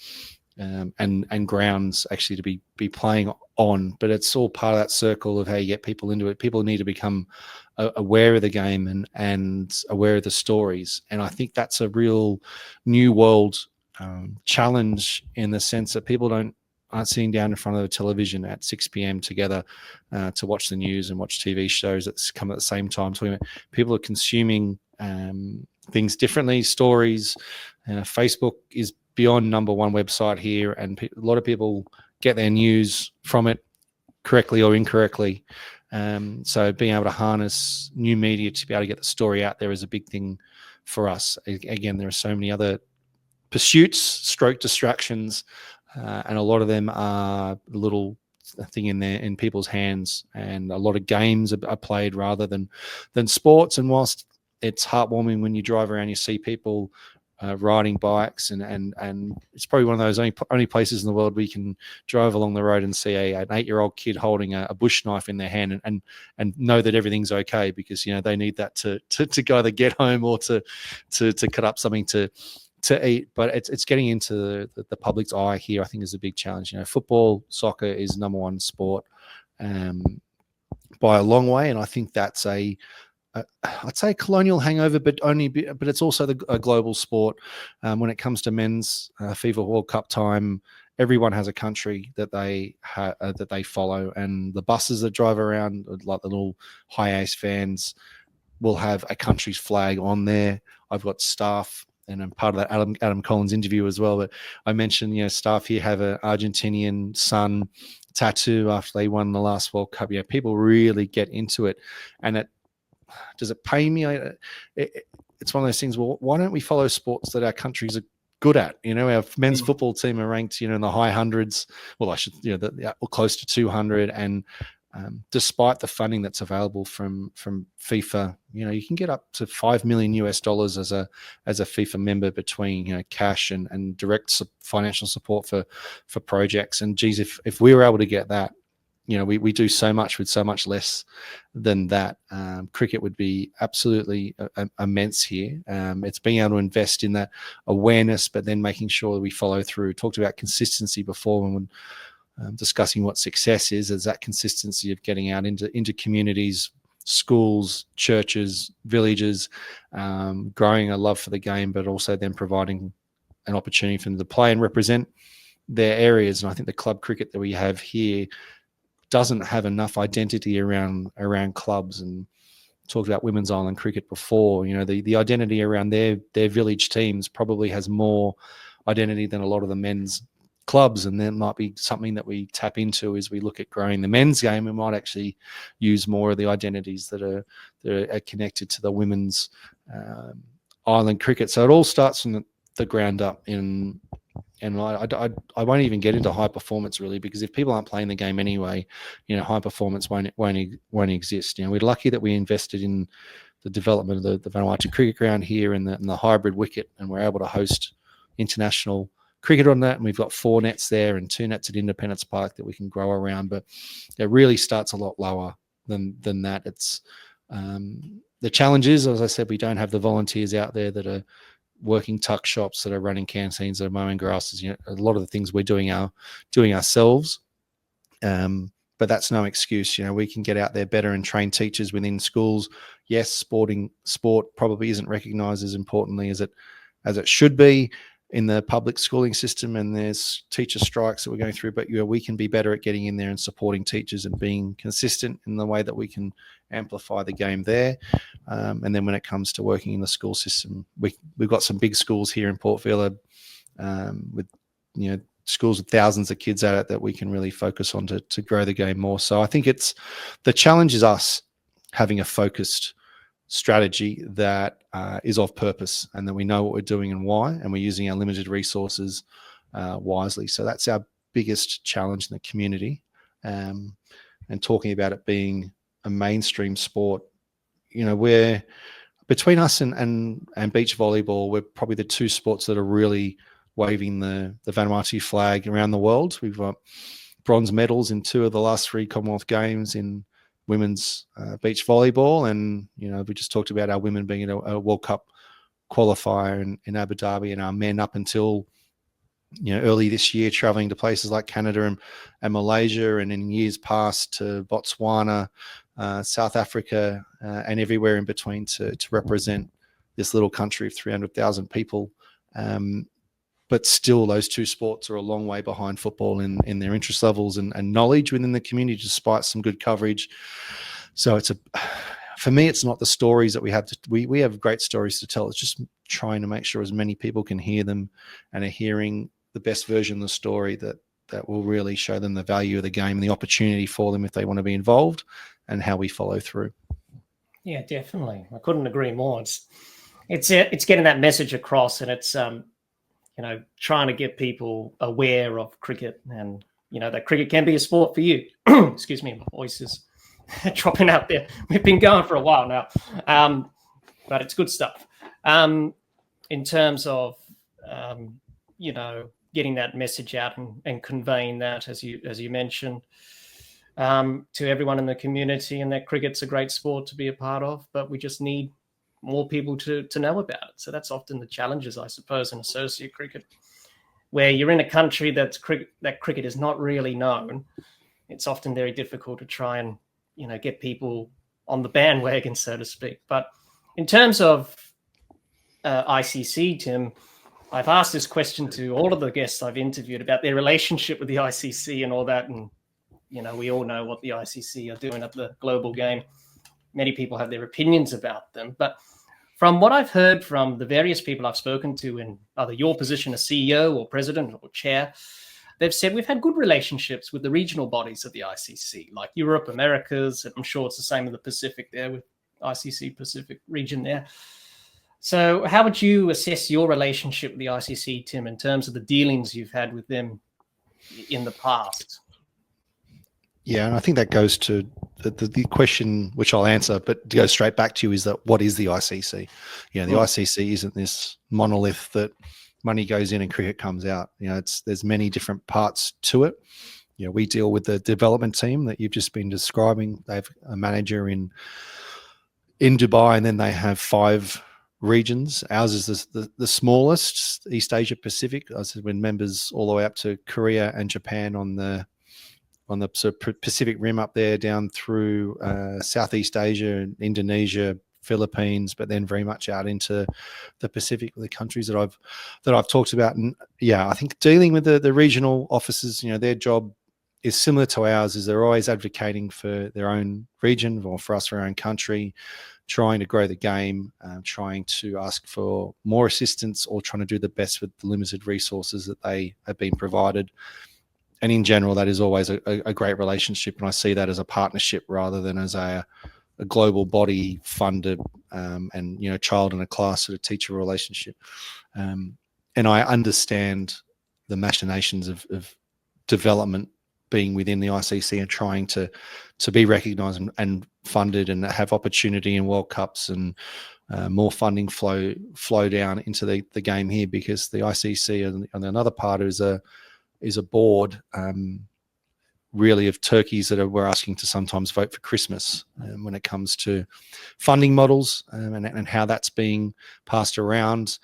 and grounds actually to be playing on. But it's all part of that circle of how you get people into it. People need to become aware of the game and aware of the stories. And I think that's a real new world challenge, in the sense that people aren't sitting down in front of the television at 6 p.m. together to watch the news and watch TV shows that come at the same time. People are consuming things differently, stories. Facebook is beyond number one website here, and a lot of people get their news from it, correctly or incorrectly. So being able to harness new media to be able to get the story out there is a big thing for us. Again, there are so many other pursuits, stroke distractions, and a lot of them are a little thing in people's hands, and a lot of games are played rather than sports. And whilst it's heartwarming when you drive around, you see people riding bikes, and it's probably one of those only places in the world where you can drive along the road and see an 8-year-old kid holding a bush knife in their hand and know that everything's okay, because they need that to either get home or to cut up something to eat. But it's getting into the public's eye here, I think, is a big challenge. Football, soccer is number one sport by a long way, and I think that's I'd say a colonial hangover, but it's also a global sport. When it comes to men's FIFA World Cup time, everyone has a country that they follow, and the buses that drive around, like the little high ace fans, will have a country's flag on there. I've got staff, and I'm part of that Adam Collins interview as well. But I mentioned, staff here have an Argentinian sun tattoo after they won the last World Cup. People really get into it, and does it pay me? It's one of those things. Well, why don't we follow sports that our countries are good at? Our men's football team are ranked, in the high hundreds. Well, I should, close to 200. And despite the funding that's available from FIFA, you can get up to $5 million as a FIFA member, between cash and direct financial support for projects. And geez, if we were able to get that, we do so much with so much less than that. Cricket would be absolutely immense here. It's being able to invest in that awareness, but then making sure that we follow through. Talked about consistency before when discussing what success is that consistency of getting out into communities, schools, churches, villages, growing a love for the game, but also then providing an opportunity for them to play and represent their areas. And I think the club cricket that we have here doesn't have enough identity around clubs. And talked about women's island cricket before. The identity around their village teams probably has more identity than a lot of the men's clubs, and that might be something that we tap into as we look at growing the men's game. We might actually use more of the identities that are connected to the women's island cricket. So it all starts from the ground up. And I won't even get into high performance, really, because if people aren't playing the game anyway, high performance won't exist. We're lucky that we invested in the development of the Vanuatu cricket ground here and the hybrid wicket, and we're able to host international cricket on that. And we've got 4 nets there and 2 nets at Independence Park that we can grow around. But it really starts a lot lower than that. It's the challenge is, as I said, we don't have the volunteers out there that are working tuck shops, that are running canteens, that are mowing grasses. You know, a lot of the things we're doing ourselves. But that's no excuse. You know, we can get out there better and train teachers within schools. Yes, sport probably isn't recognised as importantly as it should be in the public schooling system, and there's teacher strikes that we're going through. But we can be better at getting in there and supporting teachers and being consistent in the way that we can amplify the game there. And then when it comes to working in the school system, we've got some big schools here in Port Vila, with schools with thousands of kids at it, that we can really focus on to grow the game more. So I think the challenge is us having a focused strategy that is of purpose, and that we know what we're doing and why, and we're using our limited resources wisely. So that's our biggest challenge in the community. And talking about it being a mainstream sport, we're between us and beach volleyball, we're probably the two sports that are really waving the Vanuatu flag around the world. We've got bronze medals in 2 of the last 3 Commonwealth Games in women's beach volleyball, and we just talked about our women being in a World Cup qualifier in Abu Dhabi, and our men up until early this year traveling to places like Canada and Malaysia, and in years past to Botswana, South Africa, and everywhere in between to represent this little country of 300,000 people. But still, those two sports are a long way behind football in their interest levels and knowledge within the community, despite some good coverage. So for me, it's not the stories that we have. We have great stories to tell. It's just trying to make sure as many people can hear them and are hearing the best version of the story that will really show them the value of the game and the opportunity for them if they want to be involved, and how we follow through. Yeah, definitely. I couldn't agree more. It's getting that message across, and it's trying to get people aware of cricket, and that cricket can be a sport for you. Excuse me, my voice is dropping out there. We've been going for a while now, but it's good stuff. In terms of getting that message out and conveying that, as you mentioned, to everyone in the community, and that cricket's a great sport to be a part of, but we just need more people to know about it. So that's often the challenges, I suppose, in associate cricket, where you're in a country that cricket is not really known. It's often very difficult to try and get people on the bandwagon, so to speak. But in terms of ICC, Tim, I've asked this question to all of the guests I've interviewed about their relationship with the ICC and all that, and we all know what the ICC are doing at the global game. Many people have their opinions about them, but from what I've heard from the various people I've spoken to in either your position as CEO or president or chair, they've said we've had good relationships with the regional bodies of the ICC, like Europe, Americas, and I'm sure it's the same in the Pacific there with ICC Pacific region there. So how would you assess your relationship with the ICC, Tim, in terms of the dealings you've had with them in the past? Yeah, and I think that goes to the question, which I'll answer, but to go straight back to you, is that what is the ICC? The ICC isn't this monolith that money goes in and cricket comes out. There's many different parts to it. We deal with the development team that you've just been describing. They have a manager in Dubai, and then they have 5 regions. Ours is the smallest, East Asia Pacific. I said when members all the way up to Korea and Japan on the sort of Pacific Rim up there, down through Southeast Asia, Indonesia, Philippines, but then very much out into the Pacific, the countries that I've talked about. And yeah, I think dealing with the regional officers, their job is similar to ours. Is they're always advocating for their own region, or for us, for our own country, trying to grow the game, trying to ask for more assistance, or trying to do the best with the limited resources that they have been provided. And in general, that is always a great relationship. And I see that as a partnership rather than as a global body funded and, child in a class sort of teacher relationship. And I understand the machinations of development being within the ICC and trying to be recognised and funded and have opportunity in World Cups and more funding flow down into the game here, because the ICC and another part is a board really of turkeys that we're asking to sometimes vote for Christmas when it comes to funding models and how that's being passed around.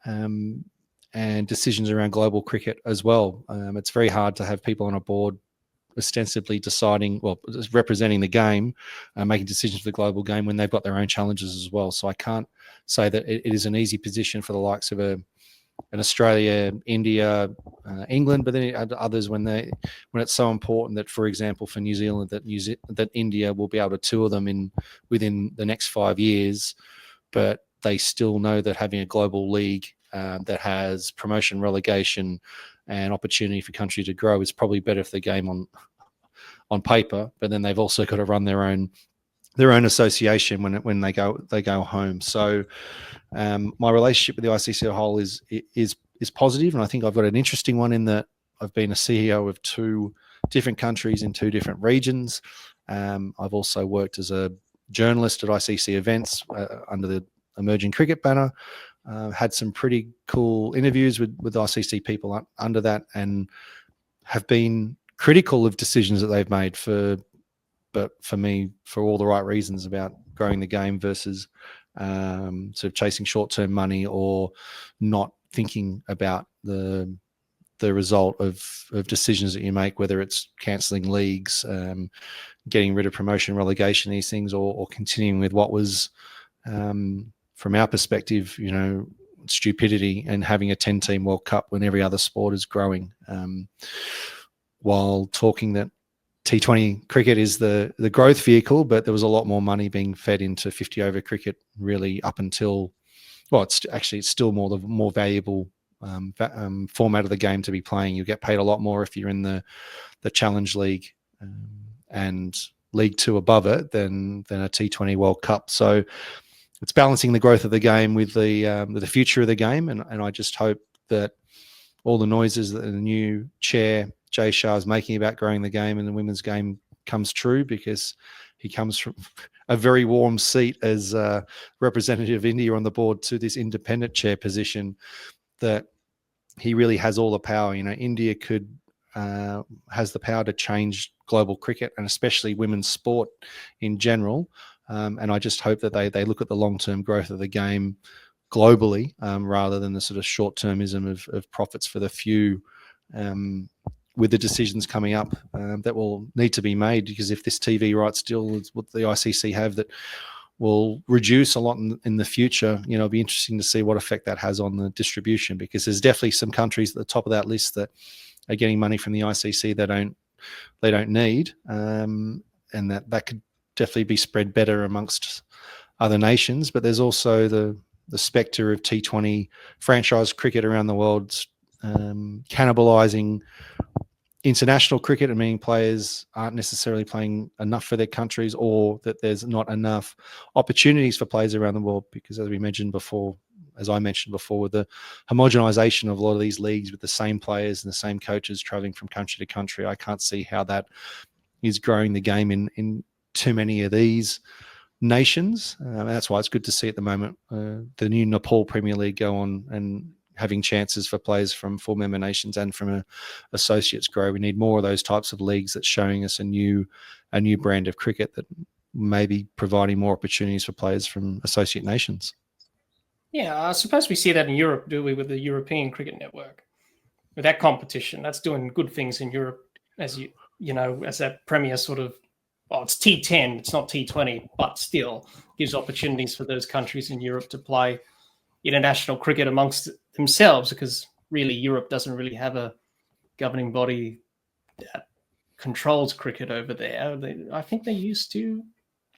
and decisions around global cricket as well. It's very hard to have people on a board ostensibly deciding, well, representing the game, making decisions for the global game when they've got their own challenges as well. So I can't say that it is an easy position for the likes of an Australia, India, England, but then others when it's so important that, for example, for New Zealand, that India will be able to tour them within the next 5 years, but they still know that having a global league that has promotion, relegation, and opportunity for country to grow is probably better for the game on paper. But then they've also got to run their own association when they go home. So my relationship with the ICC as a whole is positive, and I think I've got an interesting one in that I've been a CEO of 2 different countries in 2 different regions. I've also worked as a journalist at ICC events under the Emerging Cricket banner. Had some pretty cool interviews with ICC people under that, and have been critical of decisions that they've made but for me, for all the right reasons about growing the game versus sort of chasing short-term money or not thinking about the result of decisions that you make, whether it's cancelling leagues, getting rid of promotion, relegation, these things, or continuing with what was, from our perspective, stupidity, and having a 10-team World Cup when every other sport is growing. While talking that T20 cricket is the growth vehicle, but there was a lot more money being fed into 50-over cricket really up until, well, it's still the more valuable format of the game to be playing. You get paid a lot more if you're in the Challenge League and League 2 above it than a T20 World Cup. So it's balancing the growth of the game with the future of the game, and I just hope that all the noises that the new chair Jay Shah is making about growing the game and the women's game comes true, because he comes from a very warm seat as representative of India on the board to this independent chair position, that he really has all the power. India has the power to change global cricket, and especially women's sport in general. And I just hope that they look at the long-term growth of the game globally, rather than the sort of short-termism of profits for the few, with the decisions coming up that will need to be made. Because if this TV rights deal is what the ICC have that will reduce a lot in the future, it'll be interesting to see what effect that has on the distribution, because there's definitely some countries at the top of that list that are getting money from the ICC they don't need, and that could definitely be spread better amongst other nations. But there's also the spectre of T20 franchise cricket around the world cannibalizing international cricket, and meaning players aren't necessarily playing enough for their countries, or that there's not enough opportunities for players around the world. Because as I mentioned before, with the homogenization of a lot of these leagues with the same players and the same coaches traveling from country to country, I can't see how that is growing the game in too many of these nations. And that's why it's good to see at the moment the new Nepal Premier League go on and having chances for players from 4 member nations and from associates grow. We need more of those types of leagues that's showing us a new brand of cricket that may be providing more opportunities for players from associate nations. Yeah, I suppose we see that in Europe, do we, with the European Cricket Network, with that competition. That's doing good things in Europe, as as that premier sort of, well, it's T10, it's not T20, but still gives opportunities for those countries in Europe to play international cricket amongst themselves, because really Europe doesn't really have a governing body that controls cricket over there. I think they used to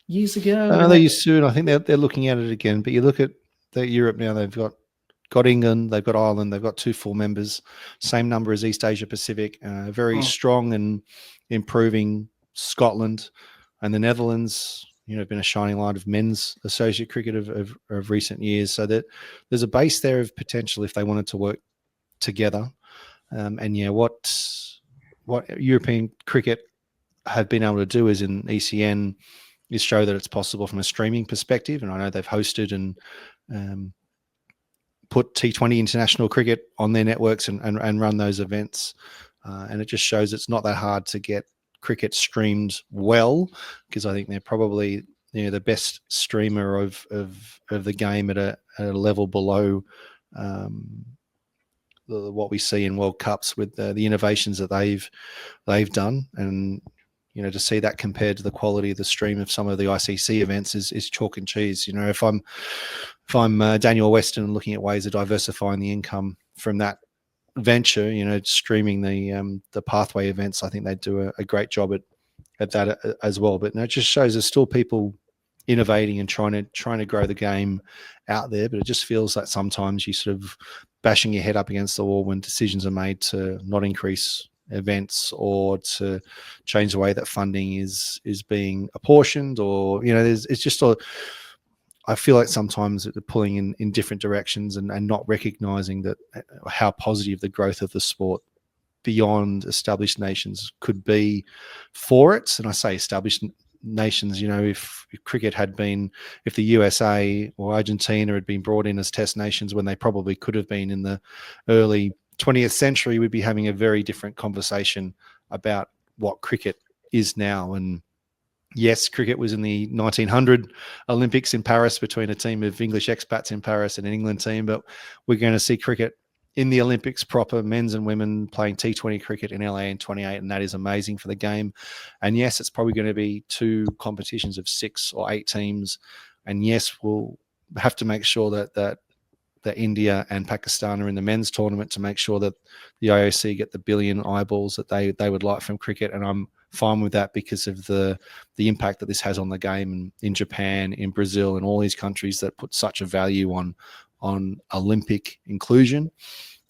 years ago. They used to, and I think they're looking at it again. But you look at Europe now, they've got England, they've got Ireland, they've got 2 full members, same number as East Asia Pacific, very strong and improving Scotland, and the Netherlands, been a shining light of men's associate cricket of recent years. So that there's a base there of potential if they wanted to work together. What European cricket have been able to do is in ECN is show that it's possible from a streaming perspective. And I know they've hosted and put T20 international cricket on their networks and run those events. And it just shows it's not that hard to get cricket streamed well, because I think they're probably the best streamer of the game at a level below what we see in World Cups with the innovations that they've done, and to see that compared to the quality of the stream of some of the ICC events is chalk and cheese. If I'm Daniel Weston looking at ways of diversifying the income from that venture, streaming the pathway events, I think they do a great job at that as well. But it just shows there's still people innovating and trying to grow the game out there. But it just feels like sometimes you sort of bashing your head up against the wall when decisions are made to not increase events or to change the way that funding is being apportioned, or it's just I feel like sometimes they're pulling in different directions and not recognizing that how positive the growth of the sport beyond established nations could be for it. And I say established nations, if cricket had been, if the USA or Argentina had been brought in as test nations when they probably could have been in the early 20th century, we'd be having a very different conversation about what cricket is now. And yes, cricket was in the 1900 Olympics in Paris between a team of English expats in Paris and an England team, but we're going to see cricket in the Olympics proper, men's and women playing T20 cricket in LA in 28, and that is amazing for the game. And yes, it's probably going to be 2 competitions of 6 or 8 teams. And yes, we'll have to make sure that India and Pakistan are in the men's tournament to make sure that the IOC get the billion eyeballs that they would like from cricket. And I'm fine with that because of the impact that this has on the game in Japan, in Brazil, and all these countries that put such a value on Olympic inclusion.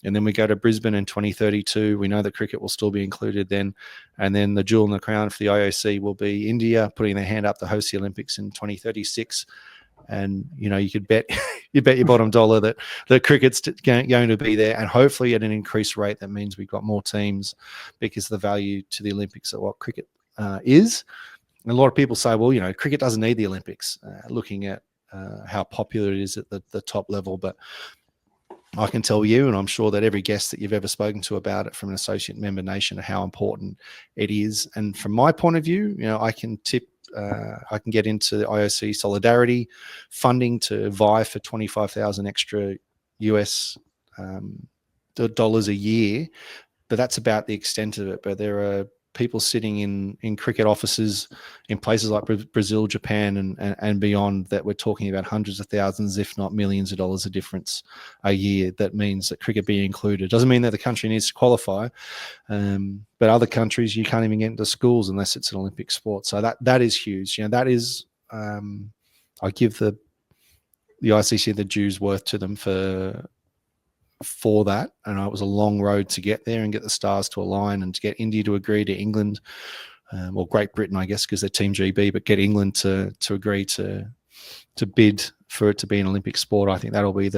And then we go to Brisbane in 2032. We know that cricket will still be included then. And then the jewel in the crown for the IOC will be India putting their hand up to host the Olympics in 2036. And, you could bet your bottom dollar that cricket's going to be there, and hopefully at an increased rate. That means we've got more teams because of the value to the Olympics of what cricket is. And a lot of people say, well, cricket doesn't need the Olympics, looking at how popular it is at the top level. But I can tell you, and I'm sure that every guest that you've ever spoken to about it from an associate member nation, how important it is. And from my point of view, I can get into the IOC solidarity funding to vie for 25,000 extra US dollars a year, but that's about the extent of it. But there are people sitting in cricket offices in places like Brazil, Japan, and beyond that we're talking about hundreds of thousands, if not millions of dollars of difference a year. That means that cricket being included doesn't mean that the country needs to qualify, but other countries you can't even get into schools unless it's an Olympic sport. So that is huge. That is I give the ICC the dues worth to them for that, and it was a long road to get there and get the stars to align and to get India to agree, to England, or Great Britain, I guess, because they're Team GB, but get England to agree to bid for it to be an Olympic sport. I think that'll be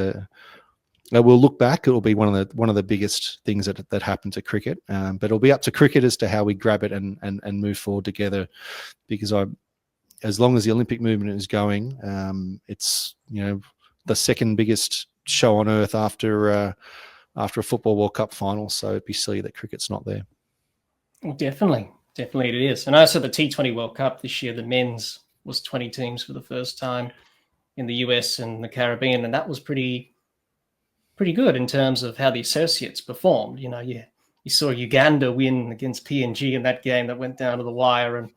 we'll look back. It'll be one of the biggest things that happened to cricket, but it'll be up to cricket as to how we grab it and move forward together. Because as long as the Olympic movement is going, it's the second biggest show on earth after a football World Cup final. So it'd be silly that cricket's not there. Well, definitely it is. And also the T20 World Cup this year, the men's was 20 teams for the first time in the US and the Caribbean, and that was pretty good in terms of how the associates performed. You saw Uganda win against PNG in that game that went down to the wire, and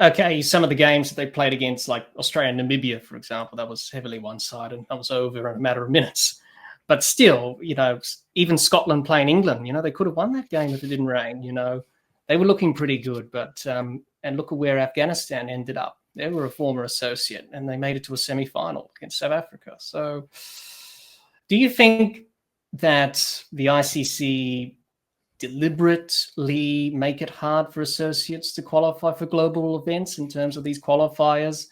okay, some of the games that they played against, like Australia and Namibia, for example, that was heavily one-sided. That was over in a matter of minutes. But still, even Scotland playing England, they could have won that game if it didn't rain. They were looking pretty good. But and look at where Afghanistan ended up. They were a former associate, and they made it to a semi-final against South Africa. So do you think that the ICC deliberately make it hard for associates to qualify for global events in terms of these qualifiers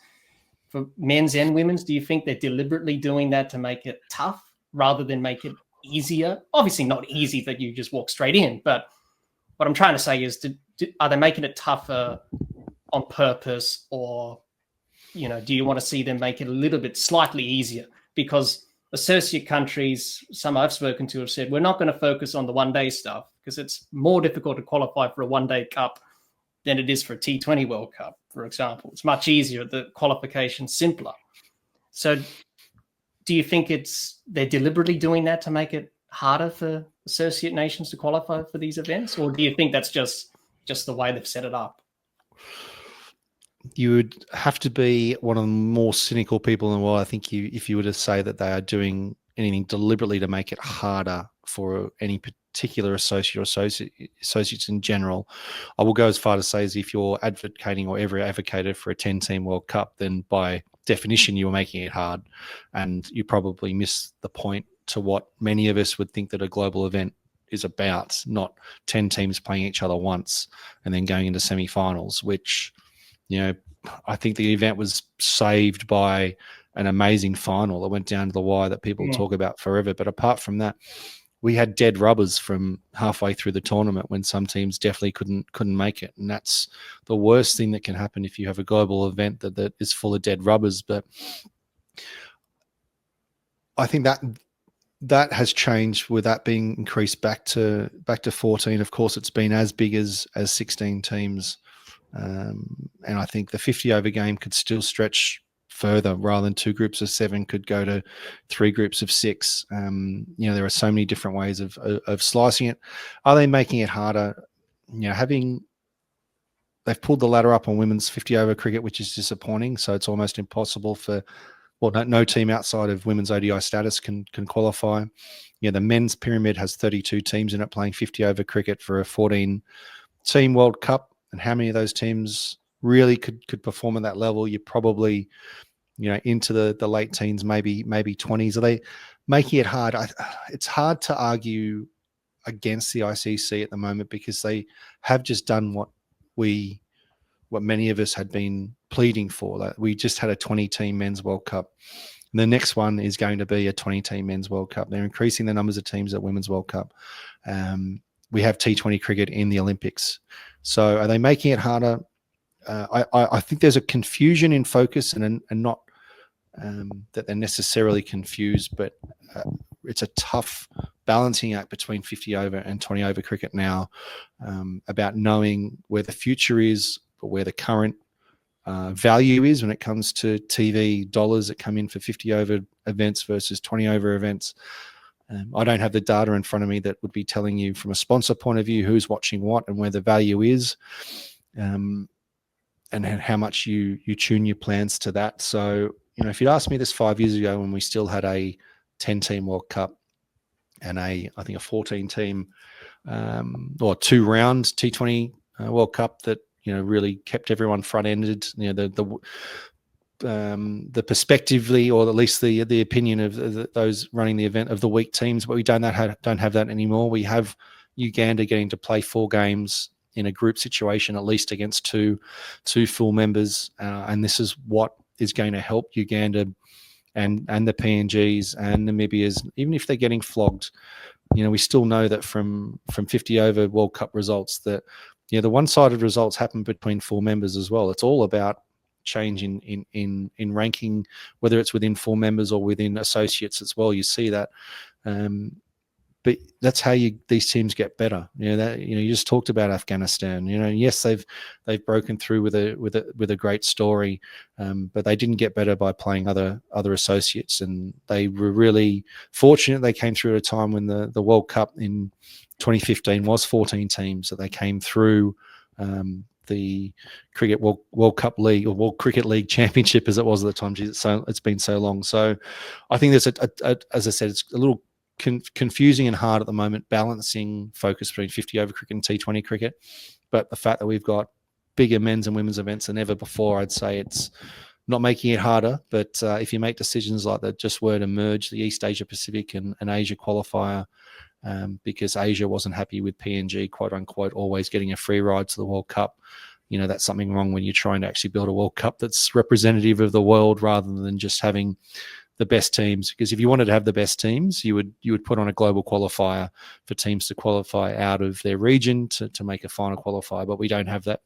for men's and women's? Do you think they're deliberately doing that to make it tough rather than make it easier? Obviously not easy that you just walk straight in, but what I'm trying to say is, are they making it tougher on purpose, or, do you want to see them make it a little bit slightly easier? Because associate countries, some I've spoken to, have said, we're not going to focus on the one-day stuff because it's more difficult to qualify for a one-day cup than it is for a T20 World Cup, for example. It's much easier. The qualification's simpler. So do you think they're deliberately doing that to make it harder for associate nations to qualify for these events, or do you think that's just the way they've set it up? You would have to be one of the more cynical people in the world, I think, if you were to say that they are doing anything deliberately to make it harder for any particular associate or associates in general. I will go as far to say as if you're advocating or ever advocated for a 10-team World Cup, then by definition you are making it hard, and you probably miss the point to what many of us would think that a global event is about, not 10 teams playing each other once and then going into semi-finals, which, you know, I think the event was saved by an amazing final that went down to the wire that people talk about forever. But apart from that, we had dead rubbers from halfway through the tournament when some teams definitely couldn't make it. And that's the worst thing that can happen if you have a global event that is full of dead rubbers. But I think that has changed with that being increased back to 14. Of course, it's been as big as 16 teams. And I think the 50 over game could still stretch further, rather than 2 groups of 7 could go to 3 groups of 6. There are so many different ways of slicing it. Are they making it harder? They've pulled the ladder up on women's 50 over cricket, which is disappointing. So it's almost impossible for, no team outside of women's ODI status can qualify. The men's pyramid has 32 teams in it playing 50 over cricket for a 14-team World Cup. And how many of those teams really could perform at that level? You're probably, into the late teens, maybe 20s. Are they making it hard? It's hard to argue against the ICC at the moment, because they have just done what many of us had been pleading for. Like, we just had a 20-team men's World Cup. And the next one is going to be a 20-team men's World Cup. They're increasing the numbers of teams at Women's World Cup. We have T20 cricket in the Olympics. So are they making it harder? I think there's a confusion in focus, and not that they're necessarily confused, but it's a tough balancing act between 50 over and 20 over cricket now, about knowing where the future is, but where the current value is when it comes to TV dollars that come in for 50 over events versus 20 over events. I don't have the data in front of me that would be telling you from a sponsor point of view who's watching what and where the value is, and how much you tune your plans to that. So, if you'd asked me this 5 years ago when we still had a 10-team World Cup and I think a 14-team or 2-round T20 World Cup that, really kept everyone front-ended, the perspectively, or at least the opinion of those running the event, of the weak teams, but we don't have that anymore. We have Uganda getting to play 4 games in a group situation, at least against two full members, and this is what is going to help Uganda and the PNGs and Namibia's, even if they're getting flogged. We still know that from 50 over World Cup results that the one-sided results happen between 4 members as well. It's all about change in ranking, whether it's within 4 members or within associates as well. You see that, but that's how these teams get better. You just talked about Afghanistan. Yes, they've broken through with a great story, but they didn't get better by playing other associates, and they were really fortunate. They came through at a time when the World Cup in 2015 was 14 teams, that they came through the Cricket World Cup League, or World Cricket League Championship as it was at the time. It's been so long. So I think there's as I said, it's a little confusing and hard at the moment, balancing focus between 50 over cricket and T20 cricket. But the fact that we've got bigger men's and women's events than ever before, I'd say it's not making it harder. But if you make decisions like that, just were to merge the East Asia Pacific and Asia qualifier, because Asia wasn't happy with PNG, quote unquote, always getting a free ride to the World Cup. That's something wrong when you're trying to actually build a World Cup that's representative of the world, rather than just having the best teams. Because if you wanted to have the best teams, you would put on a global qualifier for teams to qualify out of their region to make a final qualifier. But we don't have that.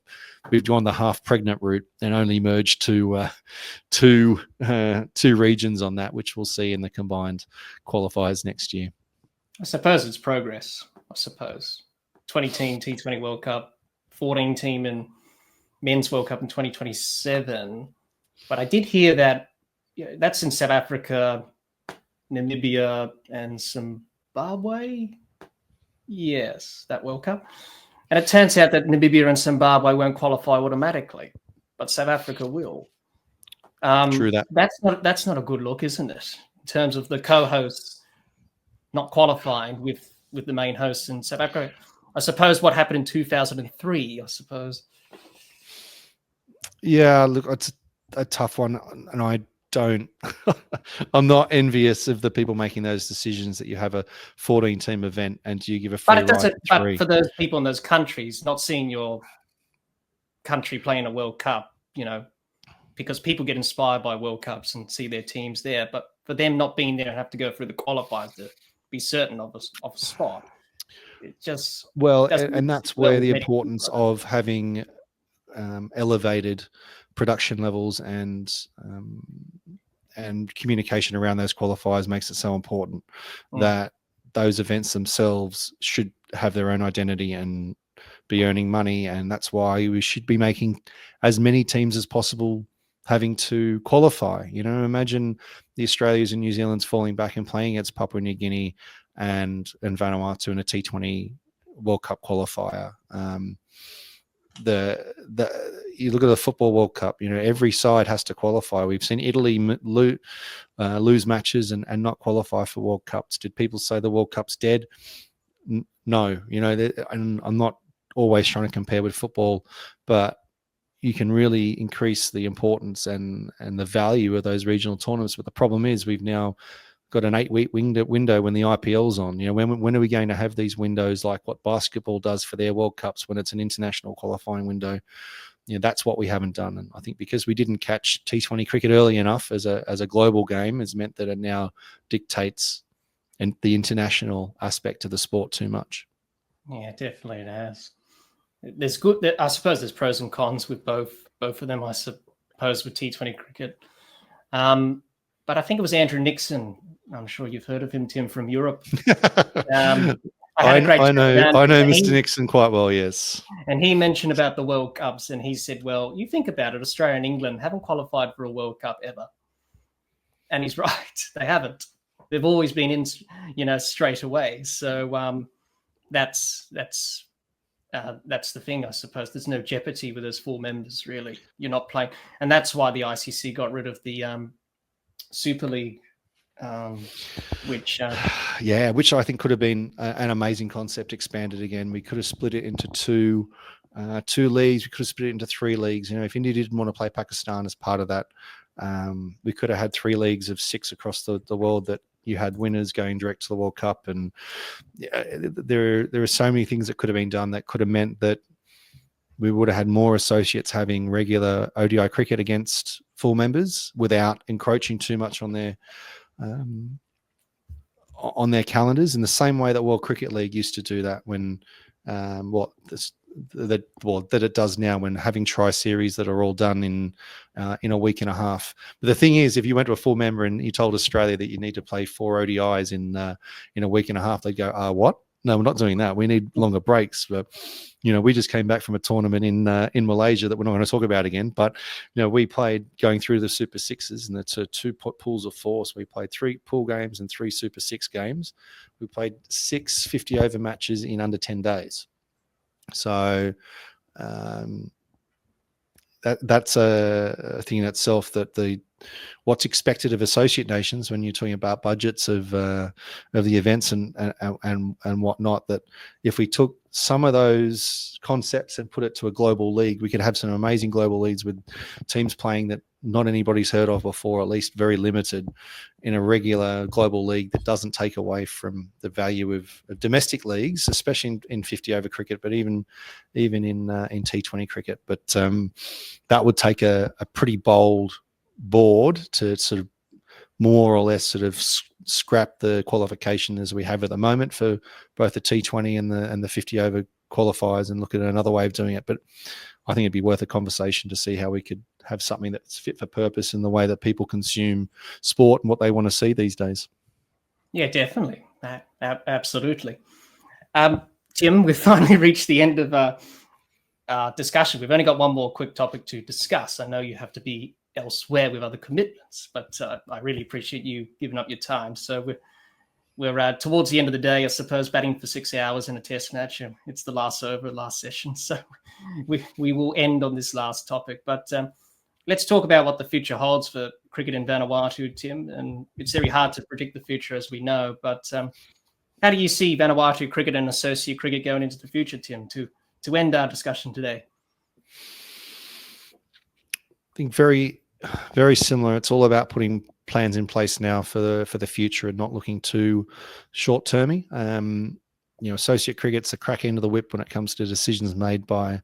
We've gone the half pregnant route and only merged two regions on that, which we'll see in the combined qualifiers next year. I suppose it's progress. 20-team T20 World Cup, 14-team in Men's World Cup in 2027. But I did hear that that's in South Africa Namibia and Zimbabwe. Yes, that World Cup. And it turns out that Namibia and Zimbabwe won't qualify automatically, but South Africa will. True that. That's not a good look, isn't it? In terms of the co-hosts not qualifying with the main hosts in South Africa. I suppose what happened in 2003, I suppose. Yeah, look, it's a tough one, and I don't. I'm not envious of the people making those decisions. That you have a 14-team event and you give a free But it doesn't. ride But for those people in those countries, not seeing your country playing a World Cup, because people get inspired by World Cups and see their teams there. But for them not being there and have to go through the qualifiers to be certain of a spot, it just and that's where the importance of having elevated production levels and communication around those qualifiers makes it so important that those events themselves should have their own identity and be earning money. And that's why we should be making as many teams as possible having to qualify. Imagine the Australias and New Zealand's falling back and playing against Papua New Guinea and Vanuatu in a T20 World Cup qualifier. You look at the Football World Cup, every side has to qualify. We've seen Italy lose matches and not qualify for World Cups. Did people say the World Cup's dead? No, and I'm not always trying to compare with football, but you can really increase the importance and the value of those regional tournaments. But the problem is we've now got an 8-week window when the IPL's on. When are we going to have these windows like what basketball does for their World Cups when it's an international qualifying window? That's what we haven't done. And I think because we didn't catch T20 cricket early enough as a global game has meant that it now dictates the international aspect of the sport too much. Yeah, definitely it has. There's good. I suppose there's pros and cons with both of them. I suppose with T20 cricket, but I think it was Andrew Nixon. I'm sure you've heard of him, Tim, from Europe. I know Mr. Nixon quite well, yes. And he mentioned about the World Cups, and he said, "Well, you think about it. Australia and England haven't qualified for a World Cup ever," and he's right. They haven't. They've always been in, straight away. So that's the thing, I suppose. There's no jeopardy with those 4 members, really. You're not playing. And that's why the ICC got rid of the Super League, which I think could have been an amazing concept expanded again. We could have split it into two leagues. We could have split it into 3 leagues. If India didn't want to play Pakistan as part of that, we could have had 3 leagues of 6 across the world that you had winners going direct to the World Cup. And there are so many things that could have been done that could have meant that we would have had more associates having regular ODI cricket against full members without encroaching too much on their calendars, in the same way that World Cricket League used to do that when that it does now, when having tri-series that are all done in a week and a half. But the thing is, if you went to a full member and you told Australia that you need to play 4 ODIs in a week and a half, they'd go, what? No, we're not doing that. We need longer breaks. But, we just came back from a tournament in Malaysia that we're not going to talk about again. But, we played going through the Super Sixes, and it's 2 pools of 4. So we played 3 pool games and 3 Super Six games. We played 6 50-over matches in under 10 days. So that's a thing in itself, that what's expected of associate nations when you're talking about budgets of the events and whatnot, that if we took some of those concepts and put it to a global league, we could have some amazing global leagues with teams playing that not anybody's heard of before, at least very limited, in a regular global league that doesn't take away from the value of domestic leagues, especially in 50-over cricket, but even in T20 cricket. But that would take a pretty bold board to sort of more or less sort of scrap the qualification as we have at the moment for both the T20 and the 50-over qualifiers, and look at another way of doing it. But I think it'd be worth a conversation to see how we could have something that's fit for purpose in the way that people consume sport and what they want to see these days. Yeah, definitely. Absolutely. Tim, we've finally reached the end of our discussion. We've only got one more quick topic to discuss. I know you have to be elsewhere with other commitments. But I really appreciate you giving up your time. So we're towards the end of the day, I suppose, batting for 6 hours in a test match. It's the last over, last session. So we will end on this last topic. But let's talk about what the future holds for cricket in Vanuatu, Tim. And it's very hard to predict the future, as we know. But how do you see Vanuatu cricket and associate cricket going into the future, Tim, to end our discussion today? I think very, very similar. It's all about putting plans in place now for the future and not looking too short-termy. Associate cricket's a crack end of the whip when it comes to decisions made by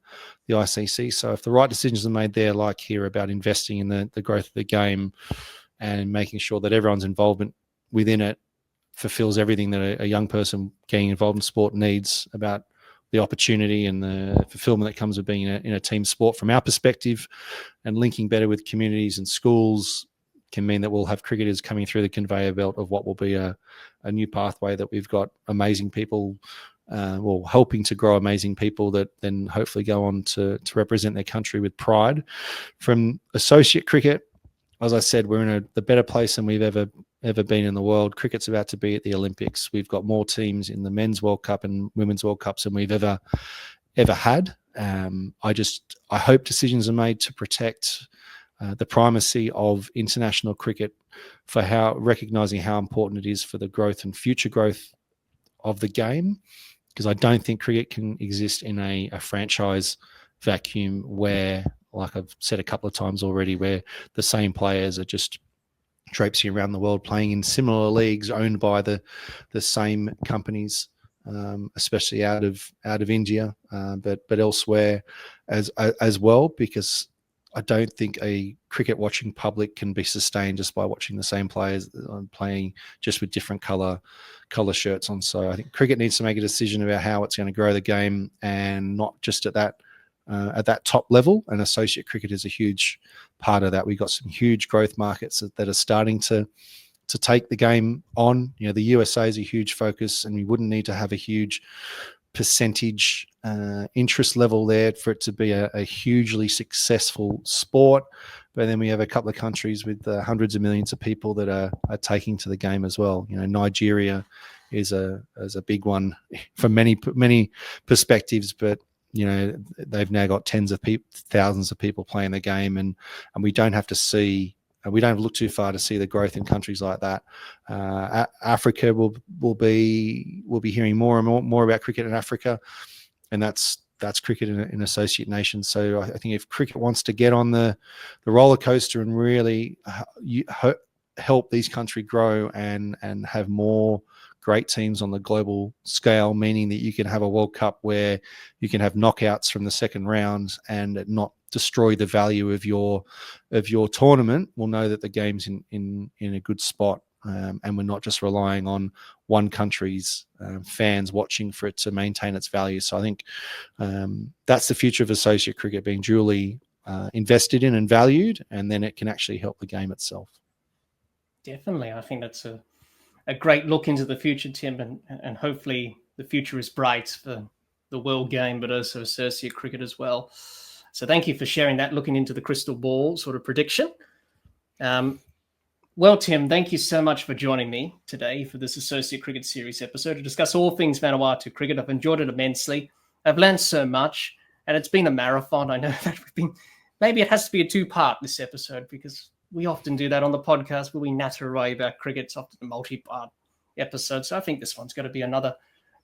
the ICC. So if the right decisions are made there, like here about investing in the growth of the game and making sure that everyone's involvement within it fulfills everything that a young person getting involved in sport needs, about the opportunity and the fulfillment that comes with being in a team sport from our perspective, and linking better with communities and schools can mean that we'll have cricketers coming through the conveyor belt of what will be a new pathway, that we've got amazing people, helping to grow amazing people that then hopefully go on to represent their country with pride. From associate cricket, as I said, we're in the better place than we've ever been in the world. Cricket's about to be at the Olympics. We've got more teams in the Men's World Cup and Women's World Cups than we've ever had. I hope decisions are made to protect the primacy of international cricket, for recognizing how important it is for the growth and future growth of the game, because I don't think cricket can exist in a franchise vacuum where, like I've said a couple of times already, where the same players are just traipsing around the world playing in similar leagues owned by the same companies, especially out of India, but elsewhere as well, because I don't think a cricket watching public can be sustained just by watching the same players playing just with different color shirts on. So I think cricket needs to make a decision about how it's going to grow the game, and not just at that top level. And associate cricket is a huge part of that. We've got some huge growth markets that are starting to take the game on. The USA is a huge focus, and we wouldn't need to have a huge percentage interest level there for it to be a hugely successful sport. But then we have a couple of countries with hundreds of millions of people that are taking to the game as well. Nigeria is a big one from many perspectives, but they've now got thousands of people playing the game, and we don't have to look too far to see the growth in countries like that. Africa will be hearing more and more about cricket in Africa, and that's cricket in associate nations. So I think if cricket wants to get on the roller coaster and really help these countries grow and have more great teams on the global scale, meaning that you can have a World Cup where you can have knockouts from the second round and not destroy the value of your tournament, we'll know that the game's in a good spot, and we're not just relying on one country's fans watching for it to maintain its value. So I think that's the future of associate cricket, being duly invested in and valued, and then it can actually help the game itself. Definitely. I think that's a great look into the future, Tim, and hopefully the future is bright for the world game, but also associate cricket as well. So thank you for sharing that, looking into the crystal ball sort of prediction. Well, Tim, thank you so much for joining me today for this Associate Cricket Series episode to discuss all things Vanuatu cricket. I've enjoyed it immensely. I've learned so much, and it's been a marathon. I know that maybe it has to be a two-part, this episode, because we often do that on the podcast where we natter away about cricket. It's often a multi-part episode. So I think this one's going to be another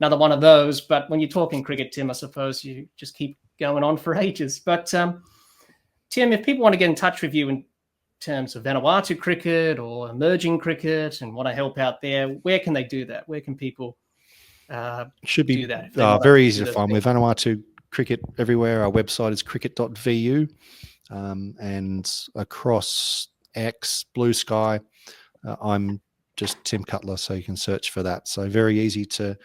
one of those. But when you're talking cricket, Tim, I suppose you just keep going on for ages. But Tim, if people want to get in touch with you in terms of Vanuatu cricket or emerging cricket and want to help out there, where can they do that? Where can people do that? Very easy to find. We're Vanuatu cricket everywhere. Our website is cricket.vu, and across X, Blue Sky, I'm just Tim Cutler, so you can search for that. So very easy to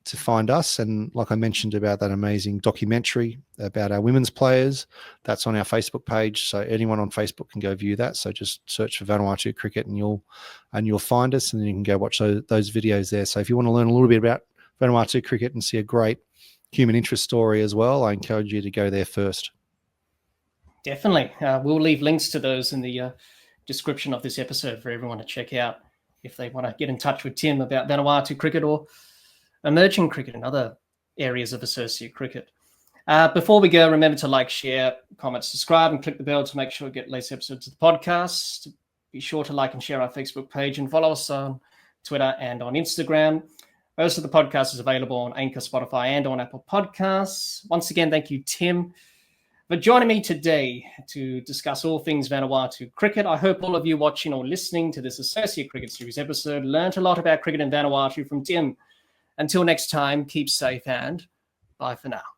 find us. And like I mentioned about that amazing documentary about our women's players, that's on our Facebook page. So anyone on Facebook can go view that. So just search for Vanuatu cricket and you'll find us, and then you can go watch those videos there. So if you want to learn a little bit about Vanuatu cricket and see a great human interest story as well, I encourage you to go there first. Definitely. We'll leave links to those in the description of this episode for everyone to check out if they want to get in touch with Tim about Vanuatu cricket or emerging cricket and other areas of associate cricket. Before we go, remember to like, share, comment, subscribe, and click the bell to make sure you get latest episodes of the podcast. Be sure to like and share our Facebook page and follow us on Twitter and on Instagram. Most of the podcast is available on Anchor, Spotify, and on Apple Podcasts. Once again, thank you, Tim, for joining me today to discuss all things Vanuatu cricket. I hope all of you watching or listening to this Associate Cricket Series episode learned a lot about cricket in Vanuatu from Tim. Until next time, keep safe and bye for now.